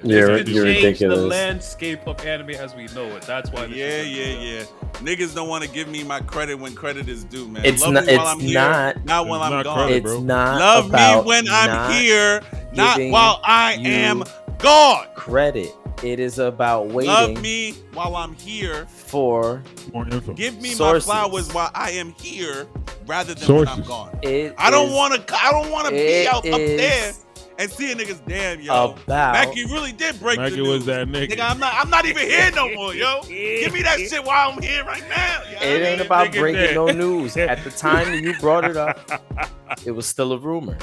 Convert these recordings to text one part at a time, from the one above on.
You're It's gonna change the ridiculous. landscape of anime as we know it. That's why. Yeah. Niggas don't want to give me my credit when credit is due, man. It's Love not. me while It's I'm here, not. not while I'm not gone. credit, It's bro. not Love me about when I'm not here, not giving while I you am gone. credit. It is about Love waiting me while I'm here. for More info. Give me sources. my flowers while I am here, rather than when I'm Sources. gone. it. I don't is want to be it out up there is and seeing niggas. Damn, yo, about- Macky really did break Macky the news. was that nigga. I'm not even here no more, yo. Give me that shit while I'm here right now. Yo. It ain't about Nigga breaking dead. no news. At the time you brought it up, it was still a rumor.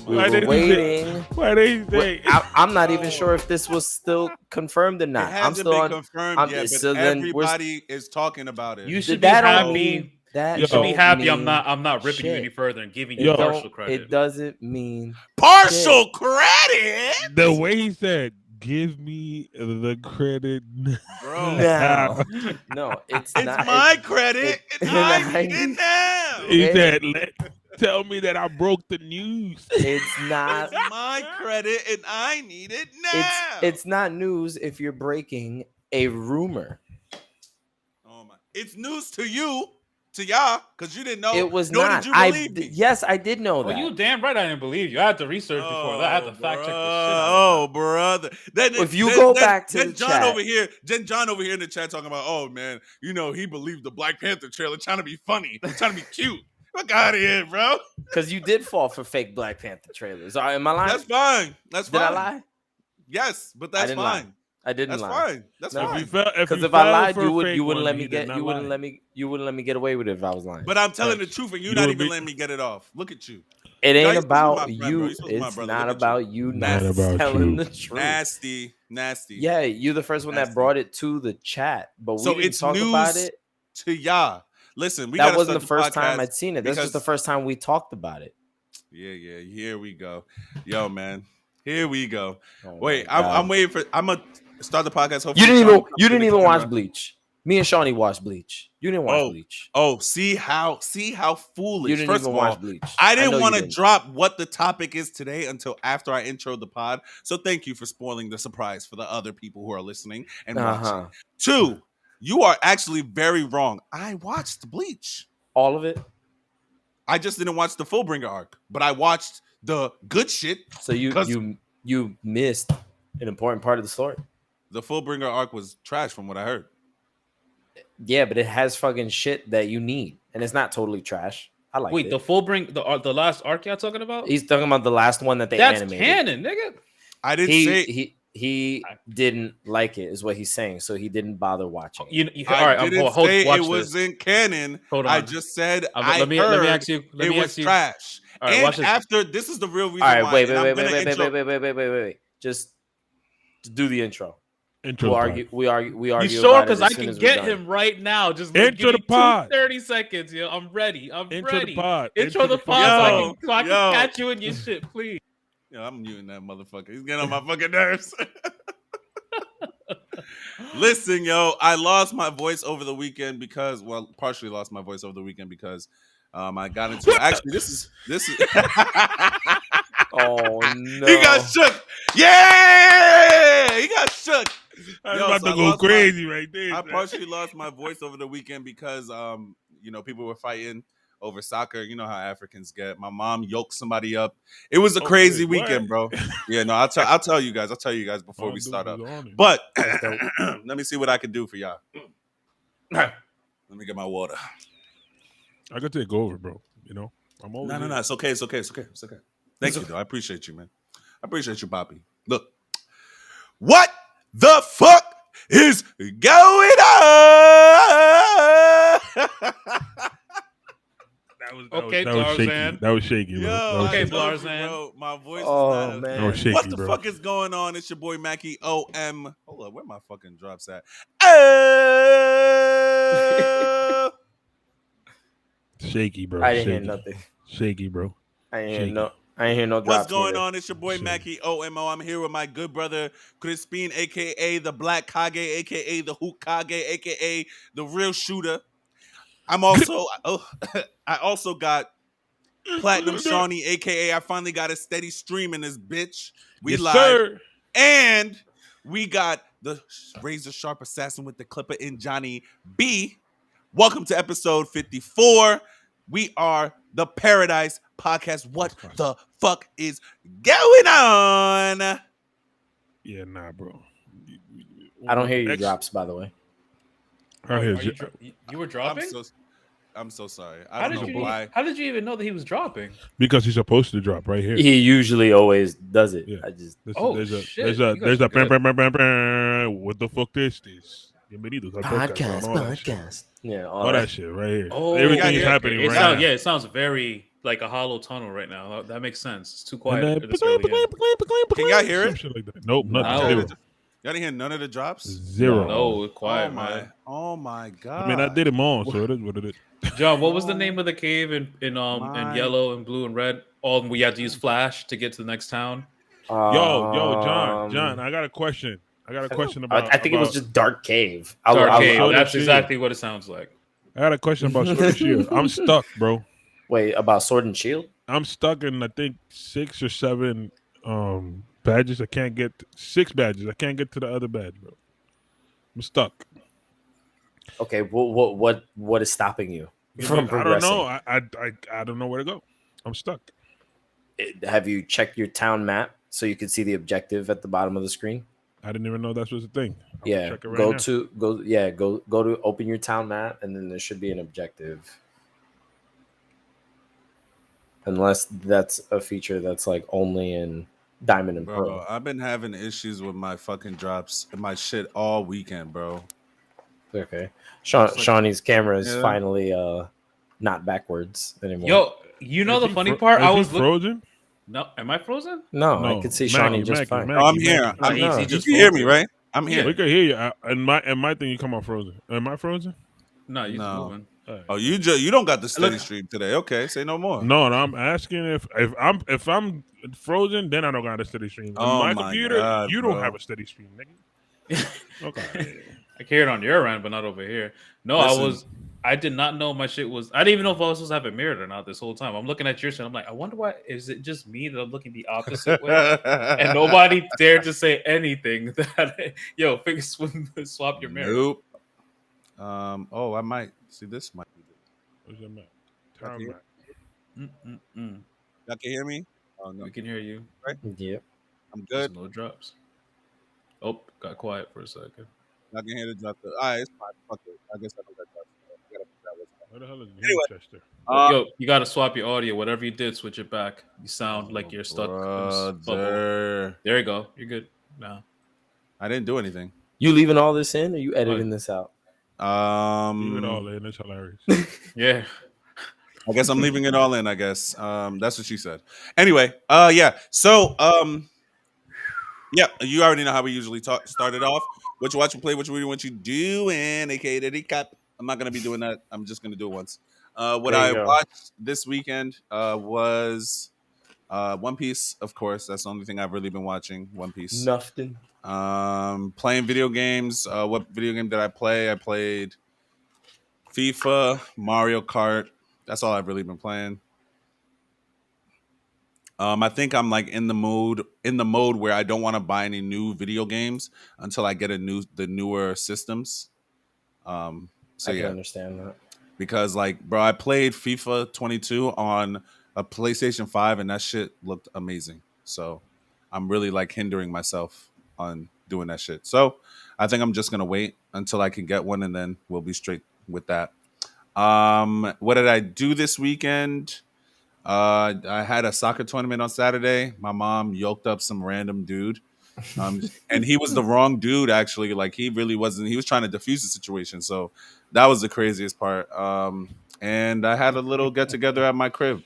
We Why were did he waiting. Why they say? I'm not even sure if this was still confirmed or It not. I'm hasn't still been on. confirmed yet, but so then we're everybody is talking about it. You should be that don't happy. mean that. You should be don't happy. I'm mean not ripping you shit. any further and giving It you Yo. partial credit. It doesn't mean Partial credit, The way he said, "Give me the credit." bro. now. No, it's It's not. my credit, and I I need it now. He It- said, "Tell me that I broke the news." It's not. It's my credit, and I need it now. It's not news if you're breaking a rumor. Oh my! It's news to you, to y'all, because you didn't know. It was nor not. Did you believe me? Yes, I did know Oh, that. you damn right I didn't believe you. I had to research before that. I had to fact check the shit out Oh, of brother. Then, If you go back to then the John chat- over here, then John over here in the chat talking about, oh man, you know, he believed the Black Panther trailer, trying to be funny, trying to be cute. Fuck out of here, bro. Because you did fall for fake Black Panther trailers. Am I lying? That's fine. That's Did fine. I lie? Yes, but I that's didn't lie. fine. I didn't That's lie. fine. That's No. fine. Because if I lied, you wouldn't let me get. You wouldn't let me get away with it if I was lying. But I'm telling the truth, and you're You not would even be- letting me get it off. Look at you. It Y'all, ain't you're supposed to be my about friend, bro. you. You're supposed to be my It's brother. not Look at about you Not not about telling you. the truth. Nasty. Yeah, you the first one that Nasty. brought it to the chat, but we So didn't it's talk news about it. to y'all. Listen, we That gotta wasn't start the first time podcast I'd seen it. That's just the because- first time we talked about it. Yeah. Here we go. Yo, man. Here we go. Oh Wait, my God. I'm waiting for. I'm gonna start the podcast. Hopefully You didn't Shawny even. comes You to didn't the even watch camera. Bleach. Me and Shawny watched Bleach. You didn't watch Bleach. Oh, see how foolish. You didn't First even of all, watch Bleach. I know didn't you want to didn't. drop what the topic is today until after I introed the pod. So thank you for spoiling the surprise for the other people who are listening and watching. 2, you are actually very wrong. I watched Bleach. All of it. I just didn't watch the Fullbringer arc, but I watched the good shit. So you missed an important part of the story. The Fullbringer arc was trash from what I heard. Yeah, but it has fucking shit that you need, and it's not totally trash. I like Wait, it. the full bring the last arc y'all talking about? He's talking about the last one that they That's animated. canon, nigga. I didn't say He didn't like it, is what he's saying. So he didn't bother watching it. All right, I didn't hold, say watch it this. wasn't canon. Hold on. I just said I let me heard ask you. Let it me was ask you. trash. All right, And watch this. after this is the real reason All right, why. wait. and I'm gonna intro- Wait. Just do the intro. Intro We'll the argue. We argue. You sure? Because Because I can get him right now. Just Intro give the me pod. 30 seconds. Yo, I'm ready. I'm Intro ready. the pod. Intro the pod so I can Yo. catch you in your shit, please. Yo, I'm muting that motherfucker. He's getting on my fucking nerves. Listen, yo, I lost my voice over the weekend because, well, partially lost my voice over the weekend because I got into actually this is Oh no! he got shook. Yeah, he got shook. I'm Yo, about so I to go lost my- crazy right there. I man. partially lost my voice over the weekend because people were fighting over soccer. You know how Africans get. My mom yoked somebody up. It was a crazy wait, what? weekend, bro. Yeah, no, I'll tell you guys. I'll tell you guys before Oh, we dude start was up. on it. But let me see what I can do for y'all. Let me get my water. I could take over, bro. You know, I'm over. No. It's okay. Thank you, though. I appreciate you, man. I appreciate you, Poppy. Look, what the fuck is going on? Okay, that was shaky. Tarzan. That was shaky, bro. Yo, That was okay, I shaky. told you, Blarzan. bro, my voice Oh, is not man. That was shaky, what the bro. fuck is going on? It's your boy Macky OM. Hold on, where my fucking drops at? Shaky, bro. I didn't shaky. hear nothing. Shaky, bro. I ain't Shaky. hear no. What's drops going either. on? It's your boy Shit. Macky OMO. I'm here with my good brother Crispin, aka the Black Kage, aka the Hokage, aka the real shooter. I'm also I also got Platinum Shawny, aka I finally got a steady stream in this bitch. We Yes, live. sir. And we got the razor sharp assassin with the clipper in Johnny B. Welcome to episode 54. We are the Paradise Podcast. What the fuck is going on? Yeah, nah, bro. I don't hear you drops, by the way. I hear you were dropping? I'm so sorry. I don't know why. How did you even know that he was dropping? because he's supposed to drop right here. He usually always does it. Yeah. I just There's a bam, bam, bam, bam, bam. What the fuck is this? Bienvenidos al podcast. Yeah, all that shit right here. Oh, everything is happening right now. Yeah, it sounds very like a hollow tunnel right now. That makes sense. It's too quiet. For this early in. Can y'all hear it? Shit like that. Nope, nothing. No. Zero. Y'all didn't hear none of the drops? Zero. No, it's quiet, man. Oh my god. I mean, I did them all, so it is what it is. John, what was the name of the cave in yellow and blue and red? All we had to use flash to get to the next town. Yo, John, I got a question. About. I think it was just Dark Cave. Dark Cave. That's exactly what it sounds like. I got a question about Sword and Shield. I'm stuck, bro. Wait, about Sword and Shield? I'm stuck in I think 6 or 7 badges. I can't get 6 badges. I can't get to the other badge, bro. I'm stuck. Okay, what is stopping you from progressing? I don't know. I don't know where to go. I'm stuck. Have you checked your town map so you can see the objective at the bottom of the screen? I didn't even know that was a thing. Yeah, go to open your town map, and then there should be an objective. Unless that's a feature that's like only in Diamond and Pearl. I've been having issues with my fucking drops and my shit all weekend, bro. Okay, Shawny's camera is finally not backwards anymore. Yo, you know the funny part? I was frozen. No, am I frozen? No, I could see Shawny just fine. I'm here. You can hear me, right? I'm here. We can hear you. And my thing, you come out frozen. Am I frozen? No, you're moving. Right. Oh, you don't got the steady stream today. Okay, say no more. No, I'm asking if I'm frozen, then I don't got a steady stream. On my computer, God, you don't have a steady stream, nigga. Okay. I carried on your end, but not over here. No, I did not know my shit was. I didn't even know if I was supposed to have it mirrored or not this whole time. I'm looking at your shit. I'm like, I wonder why. Is it just me that I'm looking the opposite way? And nobody dared to say anything that, yo, swap your mirror. Nope. I might see this. Might be good. Where's your map? Town map. Y'all can hear me? Oh, no. We can hear you. Right? Yep. I'm good. No drops. Oh, got quiet for a second. I can hear the drop. All right, it's fine. Fuck it. I guess I don't got drops. Where the hell is Manchester? Yo, you got to swap your audio. Whatever you did, switch it back. You sound like you're stuck. There you go. You're good now. I didn't do anything. You leaving all this in, or you editing this out? Leave it all in. It's hilarious. Yeah. I guess I'm leaving it all in. I guess that's what she said. Anyway, yeah. So, yeah, you already know how we usually started off. What you watch and play, what you reading, what you doing, aka the recap. I'm not gonna be doing that. I'm just gonna do it once. What I watched this weekend was One Piece. Of course, that's the only thing I've really been watching. One Piece. Nothing. Playing video games. What video game did I play? I played FIFA, Mario Kart. That's all I've really been playing. I think I'm like in the mode where I don't want to buy any new video games until I get the newer systems. So I can understand that. Because like, bro, I played FIFA 22 on a PlayStation 5 and that shit looked amazing. So I'm really like hindering myself on doing that shit. So I think I'm just gonna wait until I can get one and then we'll be straight with that. What did I do this weekend? I had a soccer tournament on Saturday. My mom yoked up some random dude. And he was the wrong dude, actually. Like, he really wasn't. He was trying to defuse the situation. So that was the craziest part. And I had a little get together at my crib.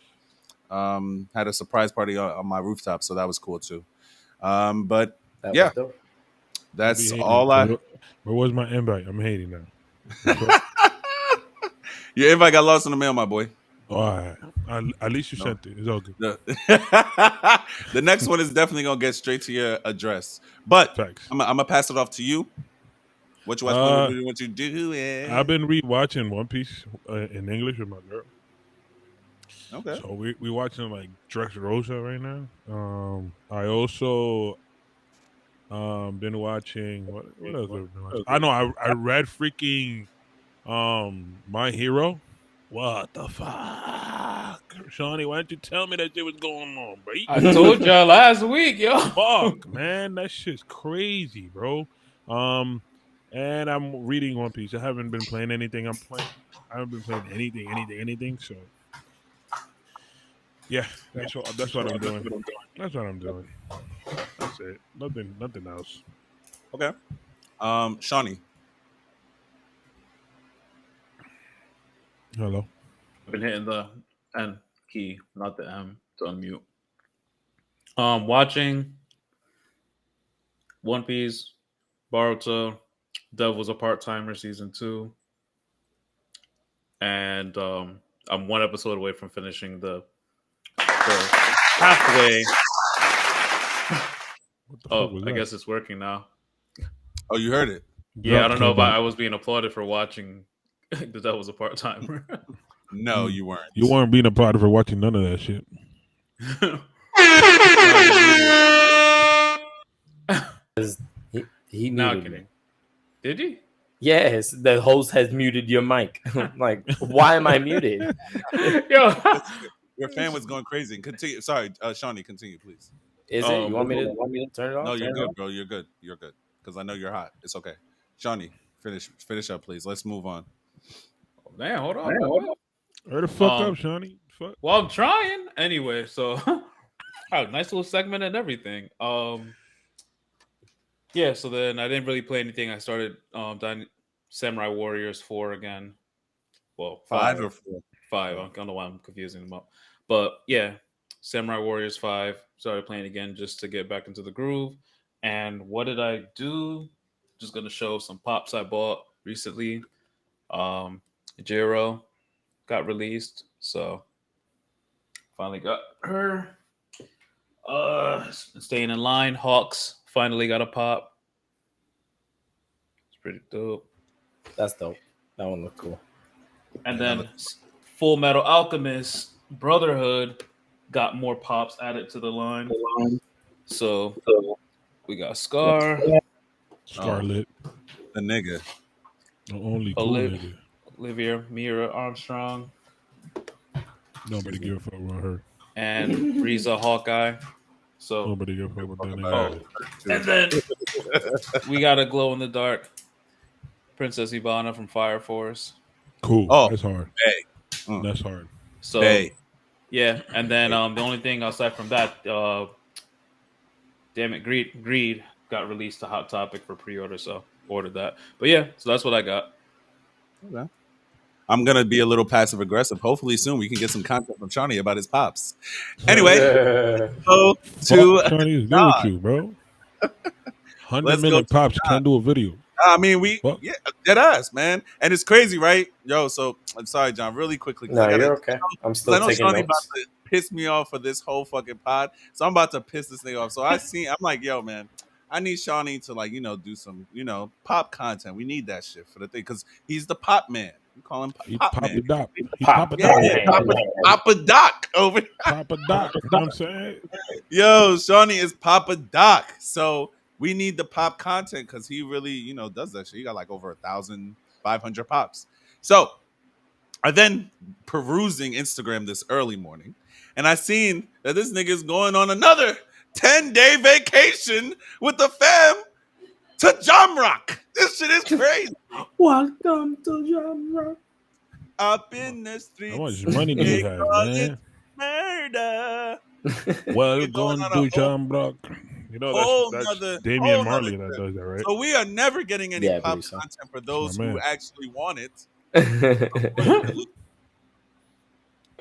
Had a surprise party on my rooftop. So that was cool, too. But yeah, that's all Where was my invite? I'm hating now. Your invite got lost in the mail, my boy. All right. At least you sent it. It's all good. The next one is definitely going to get straight to your address. But I'm going to pass it off to you. What you watch, what you do. I've been rewatching One Piece in English with my girl. Okay. So we watching like Dressrosa right now. I also Been watching what else have I been watching? I know I read freaking My Hero. What the fuck? Shawny, why didn't you tell me that shit was going on, bro? I told y'all last week, yo. Fuck, man. That shit's crazy, bro. And I'm reading One Piece. I haven't been playing anything. I haven't been playing anything. So yeah, that's what I'm doing. That's what I'm doing. That's it. Nothing else. Okay. Shawny. Hello. I've been hitting the N key, not the M, to unmute. Watching One Piece, Baruto, Devil's a Part-Timer season 2, and I'm one episode away from finishing the halfway. What the fuck was I that? guess it's working now. Oh, you heard it. Yeah, I don't know if I was being applauded for watching the Devil's a Part-Timer. No, you weren't. You weren't being applauded for watching none of that shit. He Not muted kidding. me. Did he? Yes, the host has muted your mic. Like, why am I muted? Yo, Your fan was going crazy. Continue. Sorry, Shawny, continue, please. Is it? You want me to turn it off? No, you're good, bro. You're good. You're good. Because I know you're hot. It's okay. Shawny, finish up, please. Let's move on. man, hold on. Hurry the fuck up, Shawny. Fuck. Well, I'm trying anyway. So, nice little segment and everything. Yeah. So then I didn't really play anything. I started Samurai Warriors 4 again. Well, 5 or 4? 5. I don't know why I'm confusing them up. But yeah, Samurai Warriors 5. Started playing again just to get back into the groove. And what did I do? Just gonna show some pops I bought recently. Jiro got released, so finally got her. Staying in line. Hawks finally got a pop. It's pretty dope. That's dope. That one looked cool. And then Full Metal Alchemist Brotherhood got more pops added to the line. So we got Scar, Scarlet, the nigga. the only cool nigga. Olivia Mira Armstrong, Nobody give a fuck about her. and Riza Hawkeye. So Nobody give a fuck about that nigga. and then we got a glow in the dark Princess Ivana from Fire Force. Cool. Oh, that's hard. Hey. That's hard. So yeah, and then the only thing aside from that, damn it, Greed got released to Hot Topic for pre-order, so ordered that. But yeah, so that's what I got. Okay. I'm gonna be a little passive aggressive. Hopefully soon we can get some content from Shawny about his pops. Anyway, go to Chinese good with you, bro. 100 million pops can't do a video. I mean, yeah, dead ass, man. And it's crazy, right? Yo, so I'm sorry, John, really quickly. No, you're okay. I'm still taking Shawny notes. about to piss me off for this whole fucking pod. So I'm about to piss this nigga off. So I'm like, yo, man, I need Shawny to do some, pop content. We need that shit for the thing because he's the pop man. We call him Pop Man. He Papa Doc. Papa Doc over here. Papa Doc. You know what I'm saying? Yo, Shawny is Papa Doc. So we need the pop content because he really, does that shit. He got like over 1,500 pops. So I then perusing Instagram this early morning, and I seen that this nigga is going on another 10-day vacation with the fam to Jamrock. This shit is crazy. Welcome to Jamrock. Up in the streets. How much money do you have, man? Murder. Welcome to Jamrock. You know, that's Damian Marley that does that, right? So we are never getting any pop content for those who actually want it.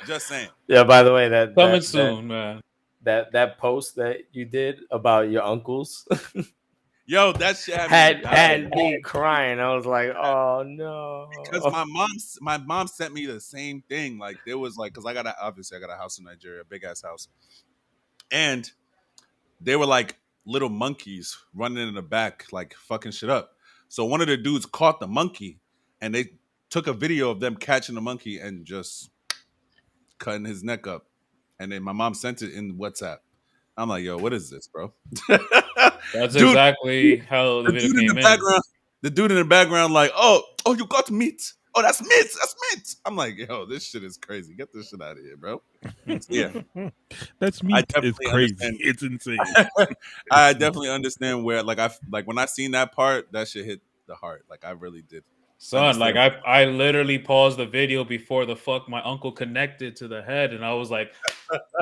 Just saying. Yeah, by the way, that coming soon, man. That post that you did about your uncles, yo, that shit had me crying. I was like, oh no, because my mom sent me the same thing. Like there was because I got a house in Nigeria, a big ass house, and they were like little monkeys running in the back, like fucking shit up. So one of the dudes caught the monkey, and they took a video of them catching the monkey and just cutting his neck up. And then my mom sent it in WhatsApp. I'm like, yo, what is this, bro? That's Dude, exactly how the the video dude in came the in. background, the dude in the background, like, oh, you got meat. Oh, that's meat. That's meat. I'm like, yo, this shit is crazy. Get this shit out of here, bro. Yeah, That's I meat. It's definitely crazy. understand. It's insane. I definitely understand where, like when I seen that part, that shit hit the heart. Like I really did. Son, like Understand. I literally paused the video before the fuck my uncle connected to the head, and I was like,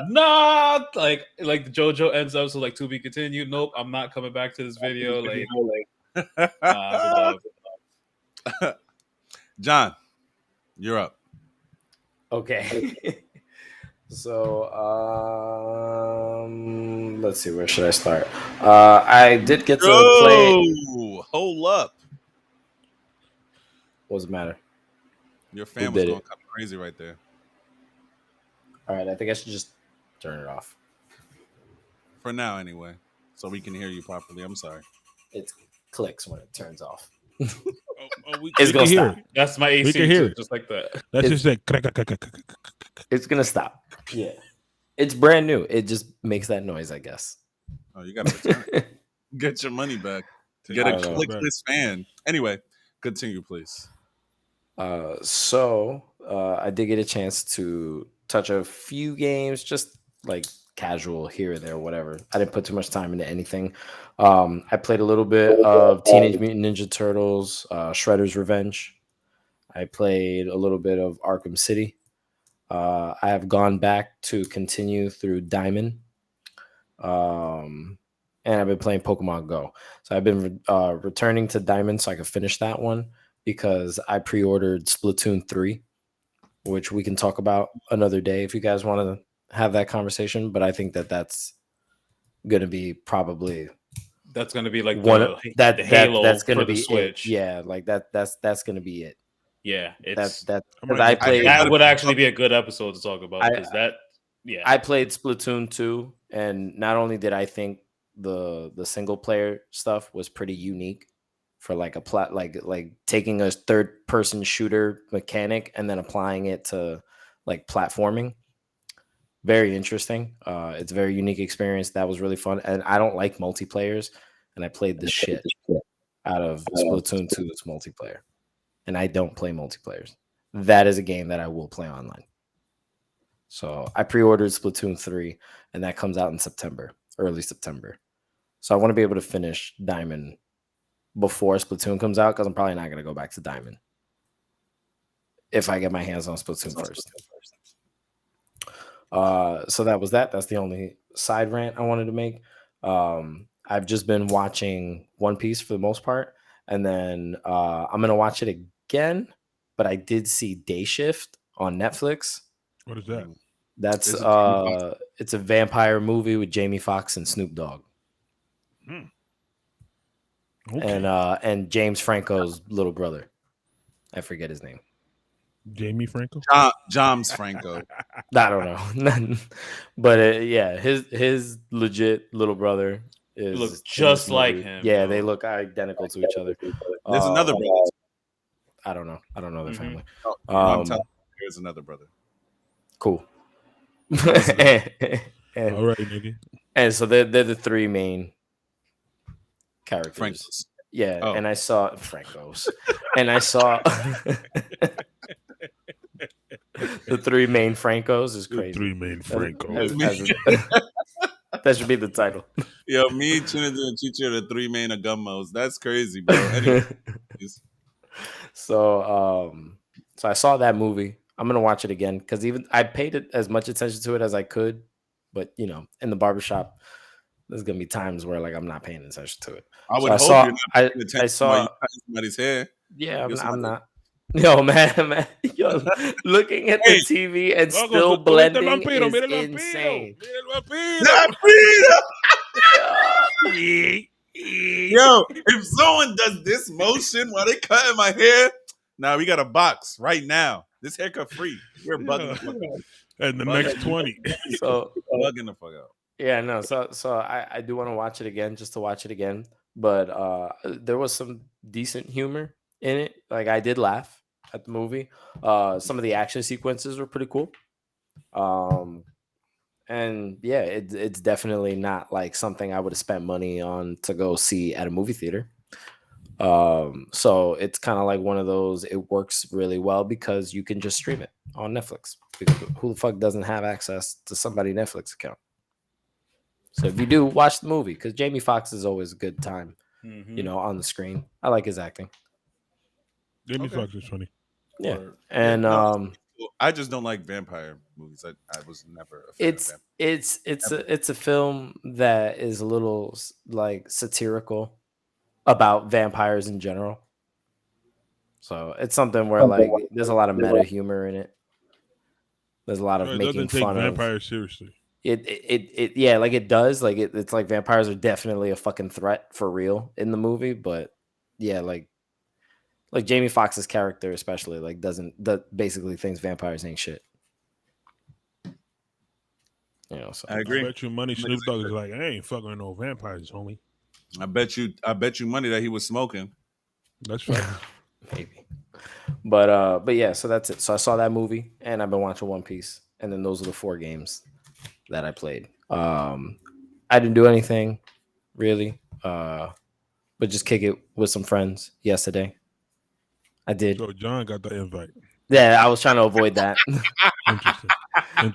nah, like the JoJo ends up, so like to be continued. Nope, I'm not coming back to this video. Like, nah, it's a dub. John, you're up. Okay. So let's see, where should I start? I did get to play. Oh, hold up. What's the matter? Your fan Who was did going it? kind of crazy right there. All right, I think I should just turn it off. For now, anyway, so we can hear you properly. I'm sorry. It clicks when it turns off. We It's can gonna hear stop. it. That's my AC We can hear too, it. just like that. That's It's- just like. It's gonna stop. Yeah, it's brand new. It just makes that noise, I guess. Oh, you gotta return it. Get your money back. Get I a don't know. clickless fan. Anyway, continue, please. So I did get a chance to touch a few games, just like casual here or there, whatever. I didn't put too much time into anything. I played a little bit of Teenage Mutant Ninja Turtles, Shredder's Revenge. I played a little bit of Arkham City. I have gone back to continue through Diamond. And I've been playing Pokemon Go. So I've been returning to Diamond so I could finish that one because I pre-ordered Splatoon 3, which we can talk about another day if you guys want to have that conversation. But I think that that's going to be probably That's gonna be like one the Halo that's going for to the be Switch. it. Yeah, like that's going to be it. Yeah, it's That I because might I look played at that would actually be a good episode to talk about I- because that. Yeah, I played Splatoon 2, and not only did I think the single player stuff was pretty unique for like a like taking a third person shooter mechanic and then applying it to like platforming. Very interesting. It's a very unique experience. That was really fun. And I don't like multiplayers, and I played the shit out of Splatoon 2's multiplayer. And I don't play multiplayers. That is a game that I will play online. So I pre-ordered Splatoon 3, and that comes out in September, early September. So I want to be able to finish Diamond before Splatoon comes out because I'm probably not going to go back to Diamond if I get my hands on Splatoon first. So that was that. That's the only side rant I wanted to make. I've just been watching One Piece for the most part, and then I'm going to watch it again, but I did see Day Shift on Netflix. What is that? That's Is it Jamie Foxx? it's a vampire movie with Jamie Foxx and Snoop Dogg. Okay. And James Franco's little brother. I forget his name. Jamie Franco. James Franco. I don't know. But yeah, his legit little brother is look in just this like movie. him. Yeah, yo. they look identical to each other. There's another brother. I don't know. I don't know their Mhm. family. Oh, I'm telling you, there's another brother. Cool. All right, and nigga. so they're the three main characters. Frankos. Yeah, Oh. and I saw Franco's, and I saw the three main Francos is The crazy. three main Franco. That should be the title. Yo, me, Trinidad, and Chichi are the three main Agummos. That's crazy, bro. Anyway, So I saw that movie. I'm gonna watch it again because even I paid it as much attention to it as I could, but you know, in the barbershop, there's gonna be times where like I'm not paying attention to it. I would So hope you're not I paying attention saw while you cutting somebody's hair. yeah, You're I'm smart. not. Yo, man, yo, looking at the Hey, TV and Vamos, still tú viste el blending vampiro, is mira el vampiro. insane. Mira el vampiro. Yo, if someone does this motion while they cutting my hair, nah, we got a box right now. This haircut free. We're bugging the fuck out. And the next 20. So Bugging the fuck out. yeah, no, so I do want to watch it again just to watch it again. But there was some decent humor in it. Like I did laugh at the movie. Some of the action sequences were pretty cool. And yeah, it's definitely not like something I would have spent money on to go see at a movie theater. So it's kind of like one of those. It works really well because you can just stream it on Netflix. Because who the fuck doesn't have access to somebody's Netflix account? So if you do, watch the movie because Jamie Foxx is always a good time, on the screen. I like his acting. Jamie Okay. Foxx is funny. Yeah, Yeah, and no, I just don't like vampire movies. I was never a fan of it's vampire. it's a film that is a little like satirical about vampires in general. So it's something where like there's a lot of meta humor in it. There's a lot No, of it making doesn't take fun of vampires seriously. it yeah, like it does. Like it's like vampires are definitely a fucking threat for real in the movie, but yeah, like Jamie Foxx's character especially like doesn't that basically thinks vampires ain't shit. So I I agree. bet you money Snoop Dogg is like, I ain't fucking with no vampires, homie. I bet you money that he was smoking. That's facts. maybe. But yeah, so that's it. So I saw that movie and I've been watching One Piece. And then those are the 4 games that I played. I didn't do anything really. But just kick it with some friends yesterday. I did. So John got the invite. Yeah, I was trying to avoid that. Interesting.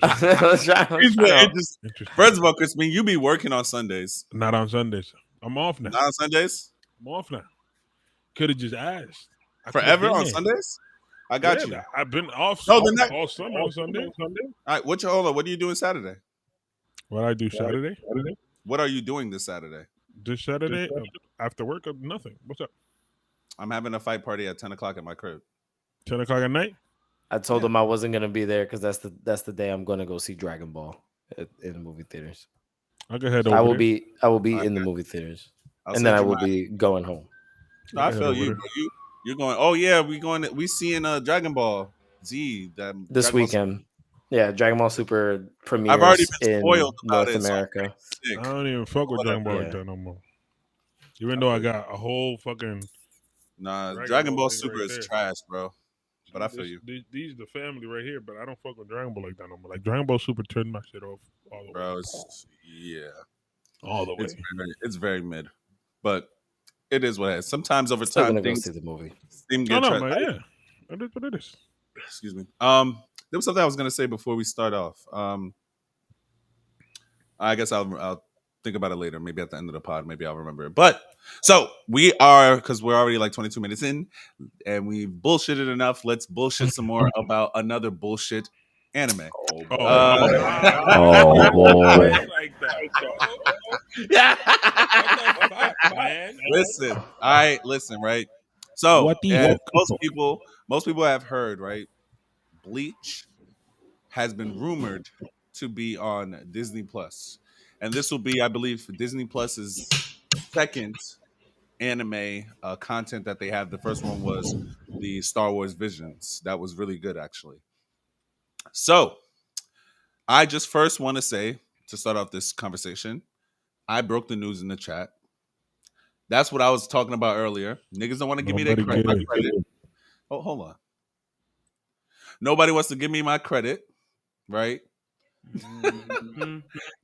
I was trying Interesting. First of all, Crispin, you be working on Sundays. Not on Sundays. I'm off now. Not on Sundays? I'm off now. Could have just asked. I coulda Forever been on there. Sundays? I got you. I've been off No, the all summer on Sunday. All right, hold on. What are you doing Saturday? What I do Saturday? What are you doing this Saturday? This Saturday after work, nothing. What's up? I'm having a fight party at 10 o'clock at my crib. 10 o'clock at night? I told them I wasn't gonna be there because that's the day I'm gonna go see Dragon Ball in the movie theaters. I can head So over I will there. be in the movie theaters, I'll and then send I you will my. be going home No, I head feel over you. there. You're going. Oh yeah, we seeing Dragon Ball Z. That this Dragon Ball Z. weekend. Yeah, Dragon Ball Super I've already premieres been in spoiled about North it. So I'm America. sick. I don't even fuck with Dragon Ball like Yeah. that no more. Even though I got a whole fucking Nah, Dragon Dragon Ball Ball thing Super right is there. trash, bro. But I feel you, These the family right here, but I don't fuck with Dragon Ball like that no more. Like Dragon Ball Super turned my shit off all the way. bro. All the way. It's very mid, but it is what it is. Sometimes over Still time gonna go things see the movie. seem No, get. no, man, yeah. That is what it is. Excuse me. There was something I was gonna say before we start off. I guess I'll think about it later. Maybe at the end of the pod. Maybe I'll remember it. But so because we're already like 22 minutes in, and we bullshitted enough. Let's bullshit some more about another bullshit anime. Oh, Oh, boy. Like that. What the fuck, man? Listen, listen, right? So, What the as fuck? most people have heard, right? Bleach has been rumored to be on Disney Plus, and this will be, I believe, Disney Plus's second anime content that they have. The first one was the Star Wars Visions. That was really good, actually. So, I just first want to say to start off this conversation, I broke the news in the chat. That's what I was talking about earlier. Niggas don't want to give me their Nobody credit. cares. Oh, hold on. Nobody wants to give me my credit, right?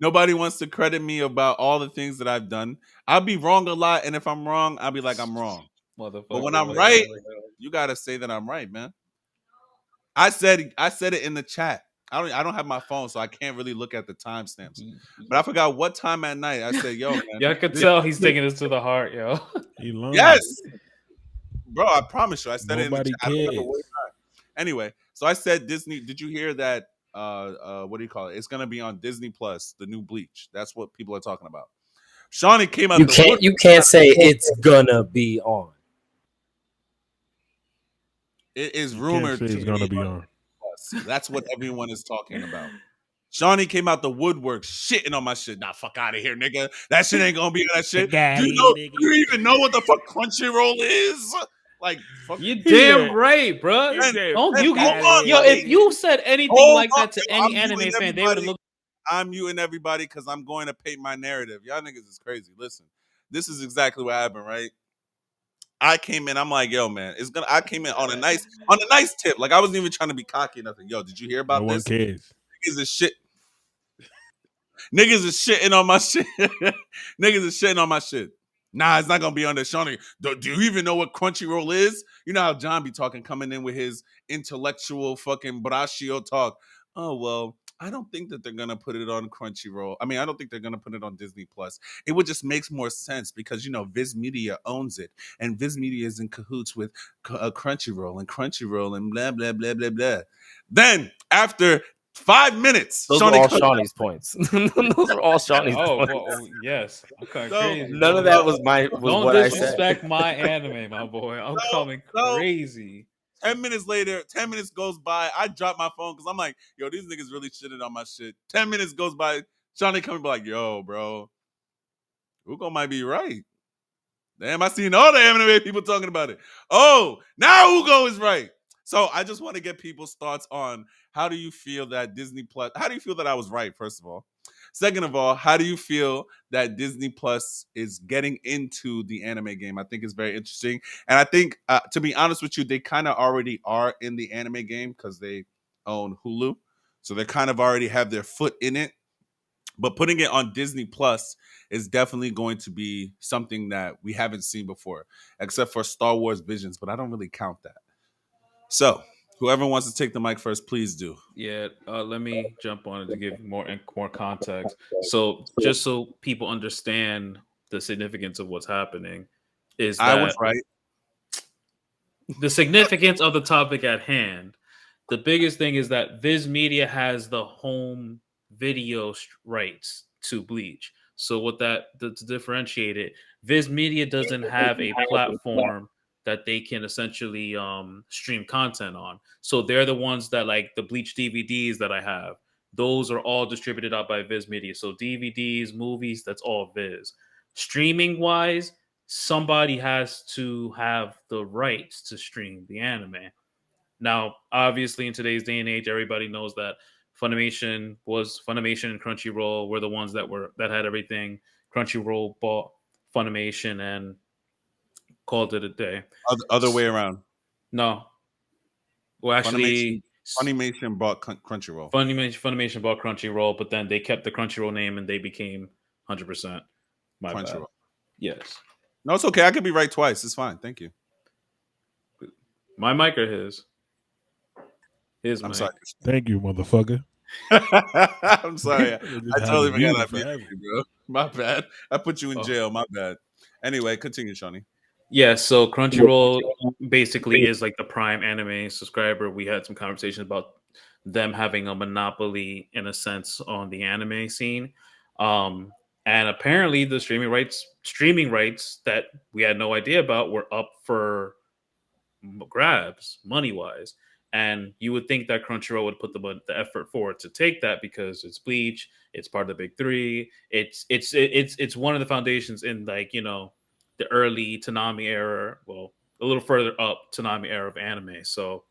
Nobody wants to credit me about all the things that I've done. I'll be wrong a lot, and if I'm wrong, I'll be like I'm wrong. But when I'm right, you gotta say that I'm right, man. I said it in the chat. I don't have my phone, so I can't really look at the timestamps. But I forgot what time at night I said, "Yo, man." Y'all could tell he's taking this to the heart, yo. He lying. Yes, bro. I promise you, I said Nobody it in the chat. I don't remember cares. what time. Anyway, so I said Disney. Did you hear that? What do you call it? It's gonna be on Disney Plus, the new Bleach. That's what people are talking about. Shawny came out. You can't say it's gonna be on. It is Can't rumored say to it's gonna be be on on. Plus. That's what everyone is talking about. Shawnee came out the woodwork shitting on my shit. Nah, fuck out of here, nigga. That shit ain't gonna be on that shit. Do you even know what the fuck Crunchyroll is? Like, fuck. You damn right, bro. And- Don't and you hold get on, yo? If you said anything like that to any I'm anime muting fan, they would have everybody. looked. I'm muting everybody because I'm going to paint my narrative. Y'all niggas is crazy. Listen, this is exactly what happened, right? I came in, I'm like, yo, man, I came in on a nice tip. Like I wasn't even trying to be cocky or nothing. Yo, did you hear No about one this? cares. Niggas is shit. Niggas is shitting on my shit. Niggas is shitting on my shit. Nah, it's not gonna be on there. Shawny, do you even know what Crunchyroll is? You know how John be talking, coming in with his intellectual fucking brachio talk. Oh well, I don't think that they're gonna put it on Crunchyroll. I mean, I don't think they're gonna put it on Disney Plus. It would just makes more sense because Viz Media owns it, and Viz Media is in cahoots with Crunchyroll and blah blah blah blah blah. Then after 5 minutes, Those are Shawny all comes. Shawny's points. Those are all Shawny's Oh, points. well, yes. I'm kind of So, crazy. None of that was Don't what I said. disrespect my anime, my boy. I'm coming so crazy. 10 minutes later, 10 minutes goes by. I drop my phone because I'm like, yo, these niggas really shitted on my shit. 10 minutes goes by. Shawny coming be like, yo, bro, Ugo might be right. Damn, I seen all the anime people talking about it. Oh, now Ugo is right. So I just want to get people's thoughts on how do you feel that Disney Plus, how do you feel that I was right, first of all? Second of all, how do you feel that Disney Plus is getting into the anime game? I think it's very interesting. And I think, to be honest with you, they kind of already are in the anime game because they own Hulu. So they kind of already have their foot in it. But putting it on Disney Plus is definitely going to be something that we haven't seen before, except for Star Wars Visions, but I don't really count that. So, whoever wants to take the mic first, please do. Yeah, let me jump on it to give more context. So, just so people understand the significance of what's happening, is I was that right. the significance of the topic at hand. The biggest thing is that Viz Media has the home video rights to Bleach. So, what that to differentiate it, Viz Media doesn't have a platform that they can essentially stream content on. So they're the ones that, like the Bleach DVDs that I have. Those are all distributed out by Viz Media. So DVDs, movies, that's all Viz. Streaming wise, somebody has to have the rights to stream the anime. Now, obviously, in today's day and age, everybody knows that Funimation and Crunchyroll were the ones that had everything. Crunchyroll bought Funimation and called it a day. Other way around. No, well, actually, Funimation bought Crunchyroll. Funimation bought Crunchyroll, but then they kept the Crunchyroll name and they became 100% my bad. Crunchyroll. Yes. No, it's okay. I could be right twice. It's fine. Thank you. My mic or his? His I'm mic. sorry. Thank you, motherfucker. I'm sorry. I totally forgot I forever. muted you, bro. My bad. I put you in jail. My bad. Anyway, continue, Shawny. Yeah, so Crunchyroll basically is like the prime anime subscriber. We had some conversations about them having a monopoly in a sense on the anime scene. And apparently the streaming rights that we had no idea about were up for grabs money wise. And you would think that Crunchyroll would put the effort forward to take that because it's Bleach, it's part of the big three. It's one of the foundations in the early Tanami era, well, a little further up Tanami era of anime. So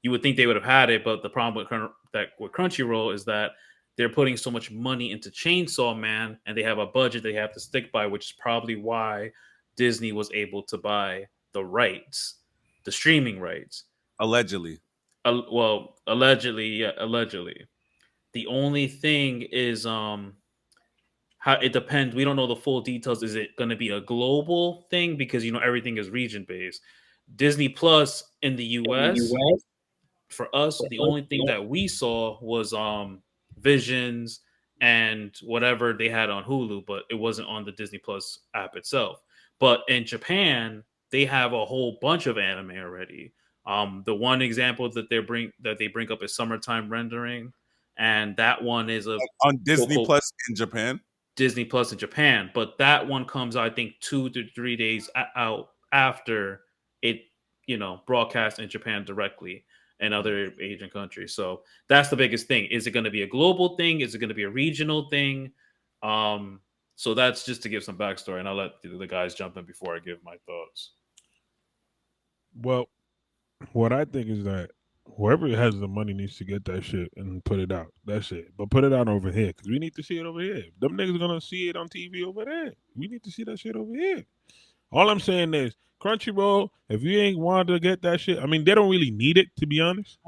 you would think they would have had it, but the problem with Crunchyroll is that they're putting so much money into Chainsaw Man, and they have a budget they have to stick by, which is probably why Disney was able to buy the rights, the streaming rights. Allegedly. Well, allegedly, yeah, allegedly. The only thing is how it depends. We don't know the full details. Is it going to be a global thing because everything is region based? Disney Plus in the US, for us, the only thing that we saw was Visions and whatever they had on Hulu, but it wasn't on the Disney Plus app itself. But in Japan, they have a whole bunch of anime already. The one example that they bring up is Summertime Rendering, and that one is on Disney Plus in Japan. Disney Plus in Japan, but that one comes, I think, 2 to 3 days out after it, broadcast in Japan directly and other Asian countries. So that's the biggest thing. Is it going to be a global thing? Is it going to be a regional thing? So that's just to give some backstory, and I'll let the guys jump in before I give my thoughts. Well, what I think is that whoever has the money needs to get that shit and put it out. That's it. But put it out over here because we need to see it over here. Them niggas gonna see it on TV over there. We need to see that shit over here. All I'm saying is Crunchyroll, if you ain't wanted to get that shit, I mean, they don't really need it, to be honest.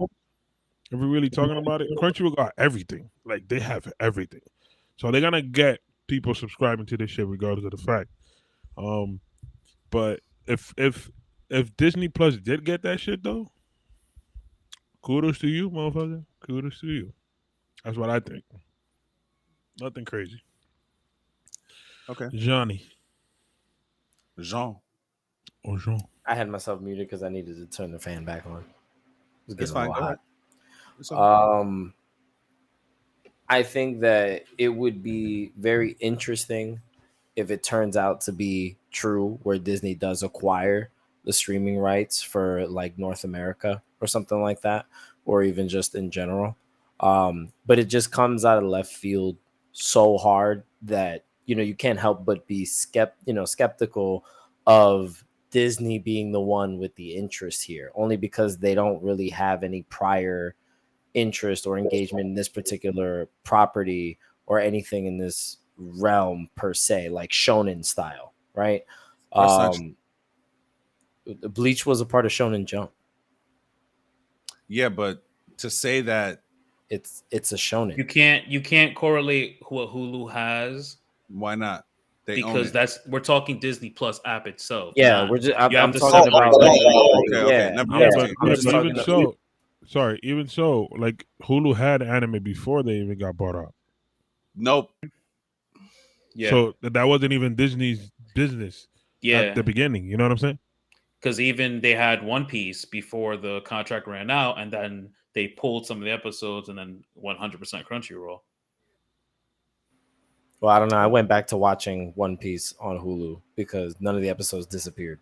If we're really talking about it, Crunchyroll got everything. Like, they have everything. So they're gonna get people subscribing to this shit regardless of the fact. Um, but if Disney Plus did get that shit though, kudos to you, motherfucker. Kudos to you. That's what I think. Nothing crazy. Okay. Johnny Jean. or Jean. I had myself muted because I needed to turn the fan back on. It was It's getting a fine. little Go ahead. hot. It's okay. I think that it would be very interesting if it turns out to be true where Disney does acquire the streaming rights for like North America or something like that, or even just in general. But it just comes out of left field so hard that you can't help but be skeptical of Disney being the one with the interest here, only because they don't really have any prior interest or engagement in this particular property or anything in this realm per se, like shonen style, right? That's not Bleach was a part of Shonen Jump. Yeah, but to say that, It's a shonen. You can't correlate what Hulu has why not? They own because it. we're talking Disney Plus app itself. Yeah, Not, we're just you have I'm to talking about separate like Okay. Never yeah, Yeah, mind. but I'm yeah, just but talking even so, even so, like Hulu had anime before they even got bought out. Nope. yeah, So that wasn't even Disney's business at yeah. the beginning. You know what I'm saying? Because even they had One Piece before the contract ran out, and then they pulled some of the episodes, and then 100% Crunchyroll. Well, I don't know. I went back to watching One Piece on Hulu because none of the episodes disappeared.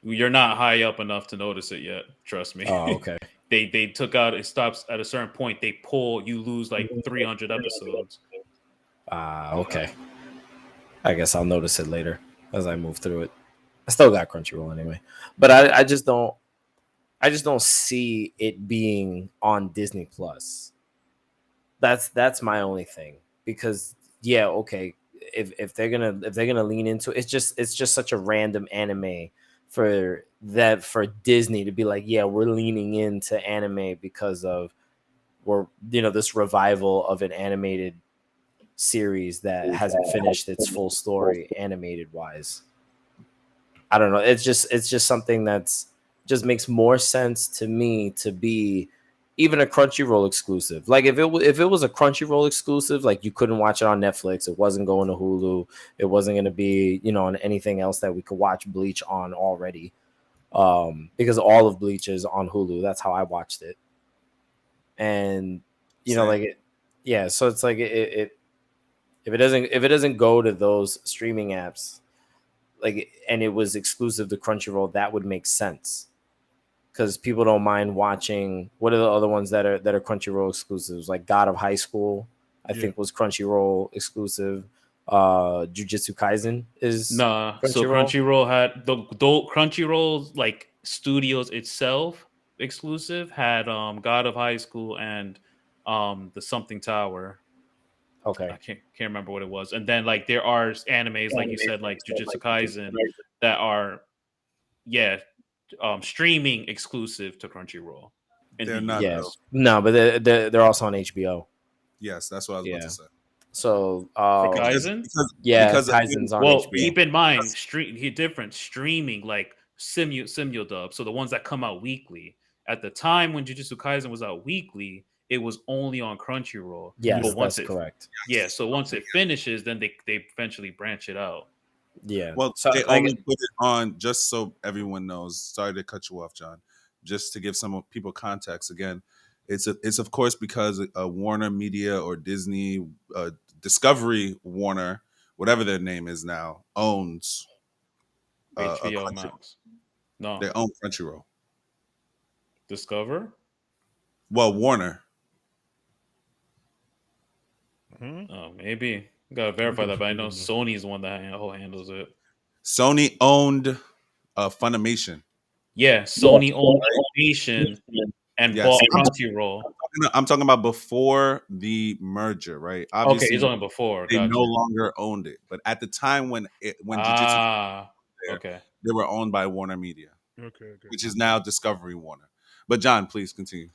You're not high up enough to notice it yet. Trust me. Oh, okay. They took out, it stops at a certain point. They pull, you lose like 300 episodes. Okay. I guess I'll notice it later as I move through it. I still got Crunchyroll anyway, but I just don't see it being on Disney Plus. That's my only thing, because yeah, okay, if they're gonna lean into it, it's just such a random anime for Disney to be like, yeah, we're leaning into anime because of we're this revival of an animated series that hasn't finished its full story animated wise. I don't know. It's just something that's just makes more sense to me to be even a Crunchyroll exclusive. Like if it was a Crunchyroll exclusive, like you couldn't watch it on Netflix, it wasn't going to Hulu, it wasn't going to be on anything else that we could watch Bleach on already. Because all of Bleach is on Hulu. That's how I watched it, and Same. like yeah. So it's like it if it doesn't go to those streaming apps, like, and it was exclusive to Crunchyroll, that would make sense because people don't mind watching. What are the other ones that are Crunchyroll exclusives? Like God of High School, I Yeah. think was Crunchyroll exclusive. Jujutsu Kaisen is Nah, so Crunchyroll. Crunchyroll had the Crunchyroll's like studios itself exclusive had God of High School and the Something Tower. I Okay. can't remember what it was. And then like there are animes like you said like Jujutsu Kaisen that are yeah streaming exclusive to Crunchyroll in They're the not Yeah. though. US. No, but they're also on HBO. Yes, that's what I was about Yeah. to say. So For Because Kaizen? because yeah, because Kaizen's on Well, HBO. keep in mind, different streaming like Simudub. So the ones that come out weekly. At the time when Jujutsu Kaisen was out weekly, it was only on Crunchyroll. Yes, But that's correct. so once it finishes, then they eventually branch it out. Yeah. well, So they like only put it on just so everyone knows. Sorry to cut you off, John. Just to give some people context again, it's of course because Warner Media or Disney, Discovery Warner, whatever their name is now, owns a HBO Crunchyroll. Max. No. They own Crunchyroll. Discover? Well, Warner. Hmm? Oh, maybe. Gotta verify that, but I know Sony's the one that handles it. Sony owned Funimation. Yeah, Sony owned Animation and Yes, bought Crunchyroll. I'm talking about before the merger, right? Okay, Obviously, it's only before. they no Gotcha. longer owned it, but at the time when Jujutsu was Ah, there, okay. they were owned by Warner Media, Okay. which is now Discovery Warner. But John, please continue.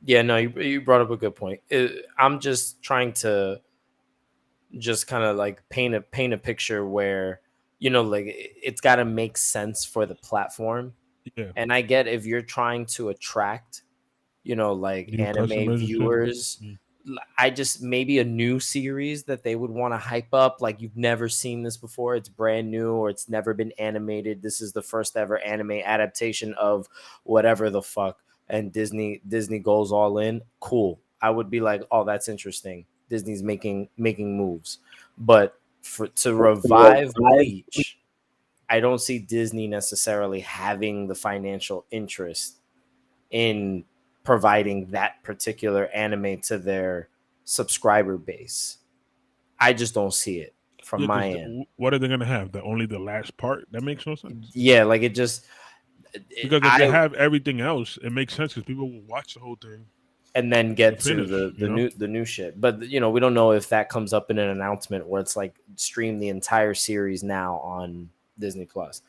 Yeah, no, you brought up a good point. I'm just trying to just kind of like paint a picture where, like it's got to make sense for the platform. Yeah, And I get if you're trying to attract, like new anime customers and shit. viewers. Mm. I just maybe a new series that they would want to hype up, like you've never seen this before, it's brand new, or it's never been animated. This is the first ever anime adaptation of whatever the fuck, and Disney goes all in. Cool. I would be like, oh, that's interesting. Disney's making moves. But to revive Bleach, I don't see Disney necessarily having the financial interest in providing that particular anime to their subscriber base. I just don't see it from Yeah, my because end. what are they gonna have? Only the last part? That makes no sense. Yeah, like Because if they I have everything else, it makes sense because people will watch the whole thing and then to get to finish. the You the know? new the new shit. But we don't know if that comes up in an announcement where it's like stream the entire series now on Disney Plus.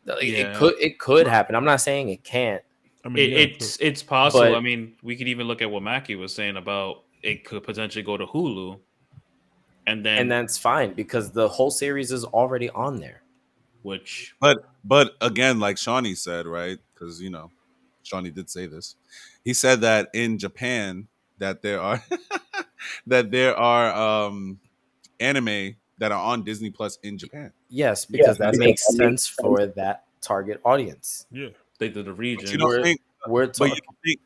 Like, Yeah, it could happen. I'm not saying it can't, I mean, yeah, it's possible. I but mean, we could even look at what Macky was saying about it could potentially go to Hulu, and and then that's fine because the whole series is already on there. which But again, like Shawny said, right? Because Shawny did say this. He said that in Japan that there are that there are anime that are on Disney Plus in Japan. Yes, because that makes sense for that target audience. yeah. they did the But you region. don't We're think we're but talking.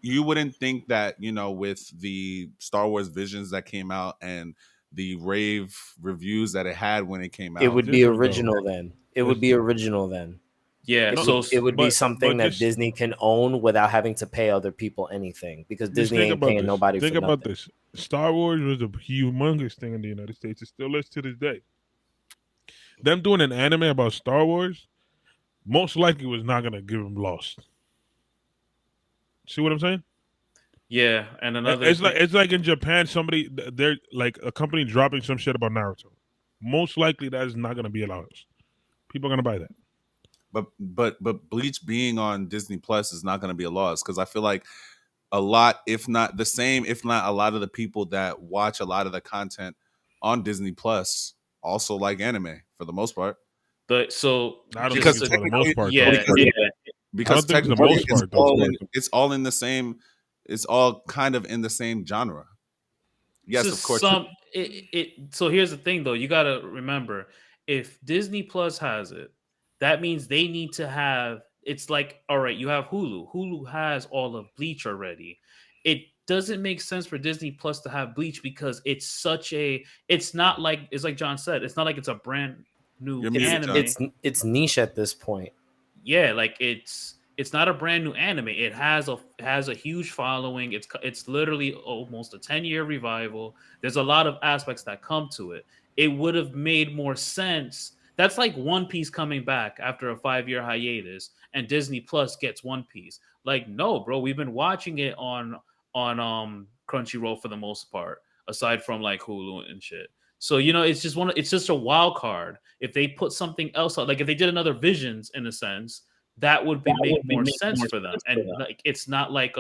you wouldn't think that, with the Star Wars Visions that came out and the rave reviews that it had when it came It out. It's would be different though. original then. It would It's be original then. Yeah, It no, would so it would be but something that just Disney can own without having to pay other people anything because just Disney think ain't about paying this. nobody for Think about nothing. this. Star Wars was a humongous thing in the United States. It still is to this day. Them doing an anime about Star Wars most likely was not gonna give them lost. See what I'm saying? yeah, and another It's like thing. it's like in Japan, somebody they're like a company dropping some shit about Naruto. Most likely that is not gonna be allowed. People are gonna buy that. But Bleach being on Disney Plus is not going to be a loss because I feel like a lot, if not the same, if not a lot of the people that watch a lot of the content on Disney Plus also like anime for the most part. But so I don't think Because just it's to, for the most technically, part though. yeah, because I don't think it's the technically most part though. it's all in the same. It's all kind of in the same genre. so Yes, of course. some so here's the thing though, you got to remember, if Disney Plus has it, that means they need to have, it's like, all right, you have Hulu has all of Bleach already. It doesn't make sense for Disney Plus to have Bleach because it's not like, it's like John said, it's not like it's a brand new You're It's muted, John. anime. it's niche at this point. Yeah, like it's not a brand new anime. It has a huge following. It's literally almost a 10-year revival. There's a lot of aspects that come to it. It would have made more sense. That's like One Piece coming back after a 5-year hiatus, and Disney Plus gets One Piece. Like, no, bro, we've been watching it on Crunchyroll for the most part, aside from like Hulu and shit. So it's just a wild card. If they put something else out, like if they did another Visions in a sense, that would make more sense for them. And like it's not like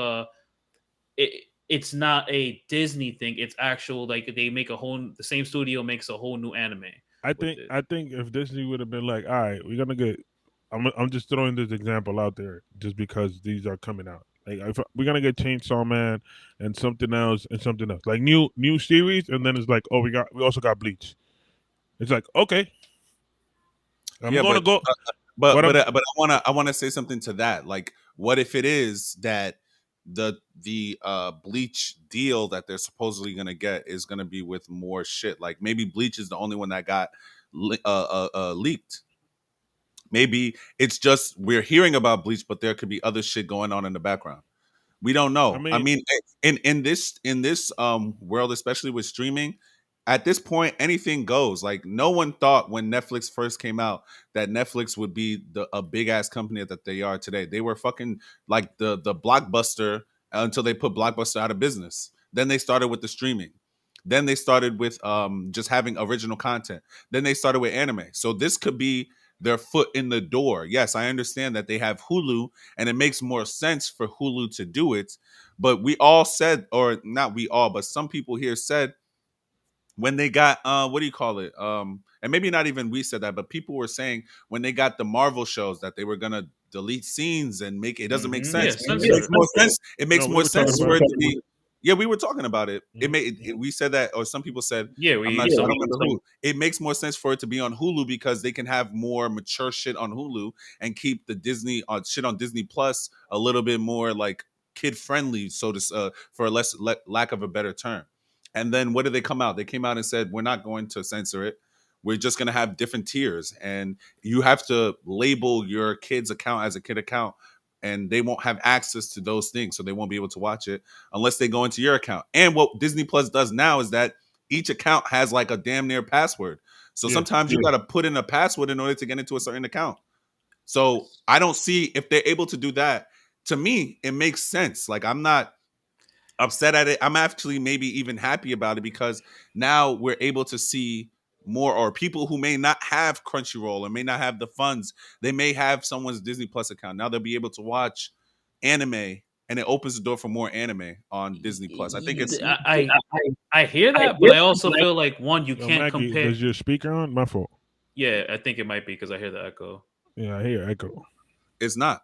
it's not a Disney thing. It's actual, like they make the same studio makes a whole new anime with it. I think if Disney would have been like, all right, we're gonna get. I'm just throwing this example out there just because these are coming out. Like if we're gonna get Chainsaw Man and something else and something else, like new series, and then it's like, oh, we also got Bleach. It's like, okay, I'm Yeah, gonna go. but What but I'm uh, but I wanna say something to that. Like, what if it is that the Bleach deal that they're supposedly gonna get is gonna be with more shit? Like maybe Bleach is the only one that got leaked. Maybe it's just we're hearing about Bleach, but there could be other shit going on in the background. We don't I know. I mean, mean, in this world, especially with streaming, at this point, anything goes. Like no one thought when Netflix first came out that Netflix would be a big ass company that they are today. They were fucking like the Blockbuster until they put Blockbuster out of business. Then they started with the streaming. Then they started with just having original content. Then they started with anime. So this could be their foot in the door. Yes, I understand that they have Hulu and it makes more sense for Hulu to do it. But we all said, or not we all, but some people here said when they got what do you call it? And maybe not even we said that, but people were saying when they got the Marvel shows that they were gonna delete scenes and make it doesn't make Yeah, sense. It censor makes it. more sense. It No, makes we more were talking sense about for it it. to be. Yeah, we were talking about it. It Mhm. made we said that, or some people said Yeah, I'm we not sure. I some don't remember who. It makes more sense for it to be on Hulu because they can have more mature shit on Hulu and keep the Disney shit on Disney Plus a little bit more like kid friendly, so to for a lack of a better term. And then what did they come out? They came out and said we're not going to censor it. We're just going to have different tiers, and you have to label your kid's account as a kid account, and they won't have access to those things, so they won't be able to watch it unless they go into your account. And what Disney Plus does now is that each account has like a damn near password. So Yeah. sometimes you got to put in a password in order to get into a certain account. So I don't see if they're able to do that. To me, it makes sense. Like I'm not upset at it. I'm actually maybe even happy about it because now we're able to see more, or people who may not have Crunchyroll or may not have the funds, they may have someone's Disney Plus account. Now they'll be able to watch anime, and it opens the door for more anime on Disney Plus. I think it's I hear that, but I also feel like one, you Yo, can't Mackie, compare. does your speaker on? My fault. Yeah, I think it might be because I hear the echo. Yeah, I hear echo. it's not.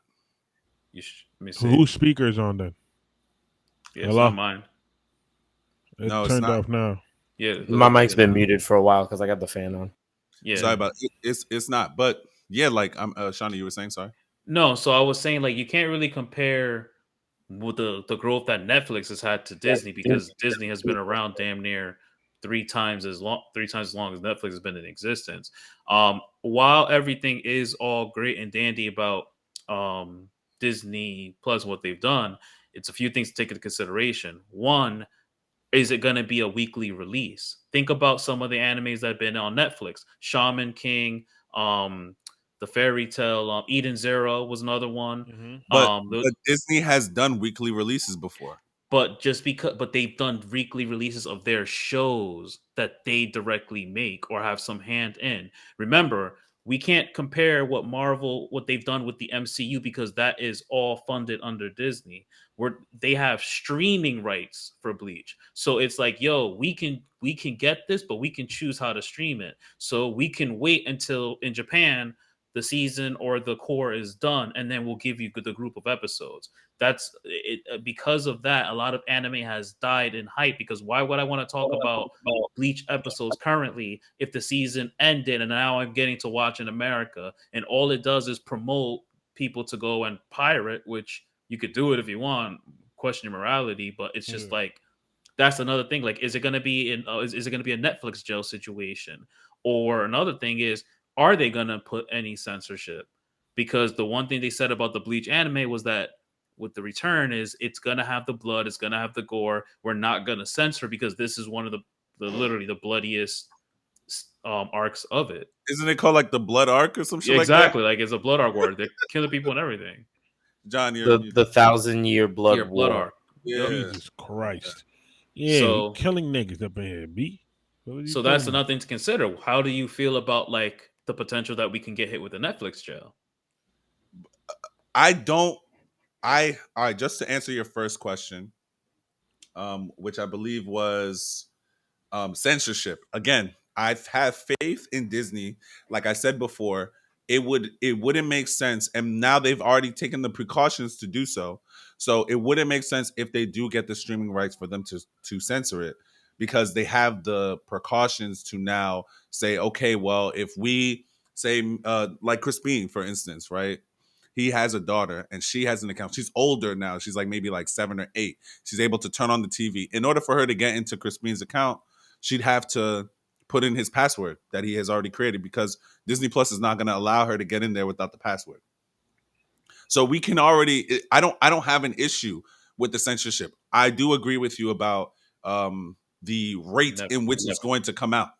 Let me So see. whose speaker's on then? Yeah, it's not Hello? mine. It No, it's turned not. off now. Yeah, it My looks like mic's been muted for a while because I got the fan on. yeah. Sorry about it. It's not. But yeah, like I'm Shawny, you were saying, sorry. No, so I was saying like you can't really compare with the growth that Netflix has had to Disney because Disney has been around damn near three times as long as Netflix has been in existence. While everything is all great and dandy about Disney Plus what they've done, it's a few things to take into consideration. One, is it going to be a weekly release? Think about some of the animes that have been on Netflix. Shaman King, the Fairy Tale, Eden Zero was another one. Mm-hmm. But The but Disney has done weekly releases before. but just because but they've done weekly releases of their shows that they directly make or have some hand in. Remember, we can't compare what they've done with the MCU because that is all funded under Disney, where they have streaming rights for Bleach. So it's like, yo, we can get this, but we can choose how to stream it. So we can wait until in Japan the season or the core is done, and then we'll give you the group of episodes. That's it. Because of that, a lot of anime has died in hype. Because why would I want to talk about Bleach episodes currently if the season ended and now I'm getting to watch in America, and all it does is promote people to go and pirate, which you could do it if you want, question your morality, but it's just Yeah. like that's another thing. Like, is it going to be is it going to be a Netflix jail situation? Or another thing is, are they going to put any censorship? Because the one thing they said about the Bleach anime was that with the return is it's going to have the blood, it's going to have the gore. We're not going to censor because this is one of the literally the bloodiest arcs of it. Isn't it called like the Blood Arc or some shit Yeah, like that? exactly. Like it's a blood arc where they're killing people and everything. John, The 1,000-year blood Your blood war. arc. Yep. yeah. Jesus Christ. Yeah, we So killing niggas up in here, B. What are you So that's killing? another thing to consider. How do you feel about like the potential that we can get hit with a Netflix jail? I don't I all right, just to answer your first question, which I believe was censorship. Again, I have faith in Disney. Like I said before, it wouldn't make sense, and now they've already taken the precautions to do so. So it wouldn't make sense if they do get the streaming rights for them to censor it, because they have the precautions to now say, okay, well, if we say like Crispin, for instance, right? He has a daughter and she has an account. She's older now. She's like maybe like 7 or 8. She's able to turn on the TV. In order for her to get into Crispin's account, she'd have to put in his password that he has already created, because Disney Plus is not going to allow her to get in there without the password. So we can already I don't have an issue with the censorship. I do agree with you about the rate in which it's going to come out,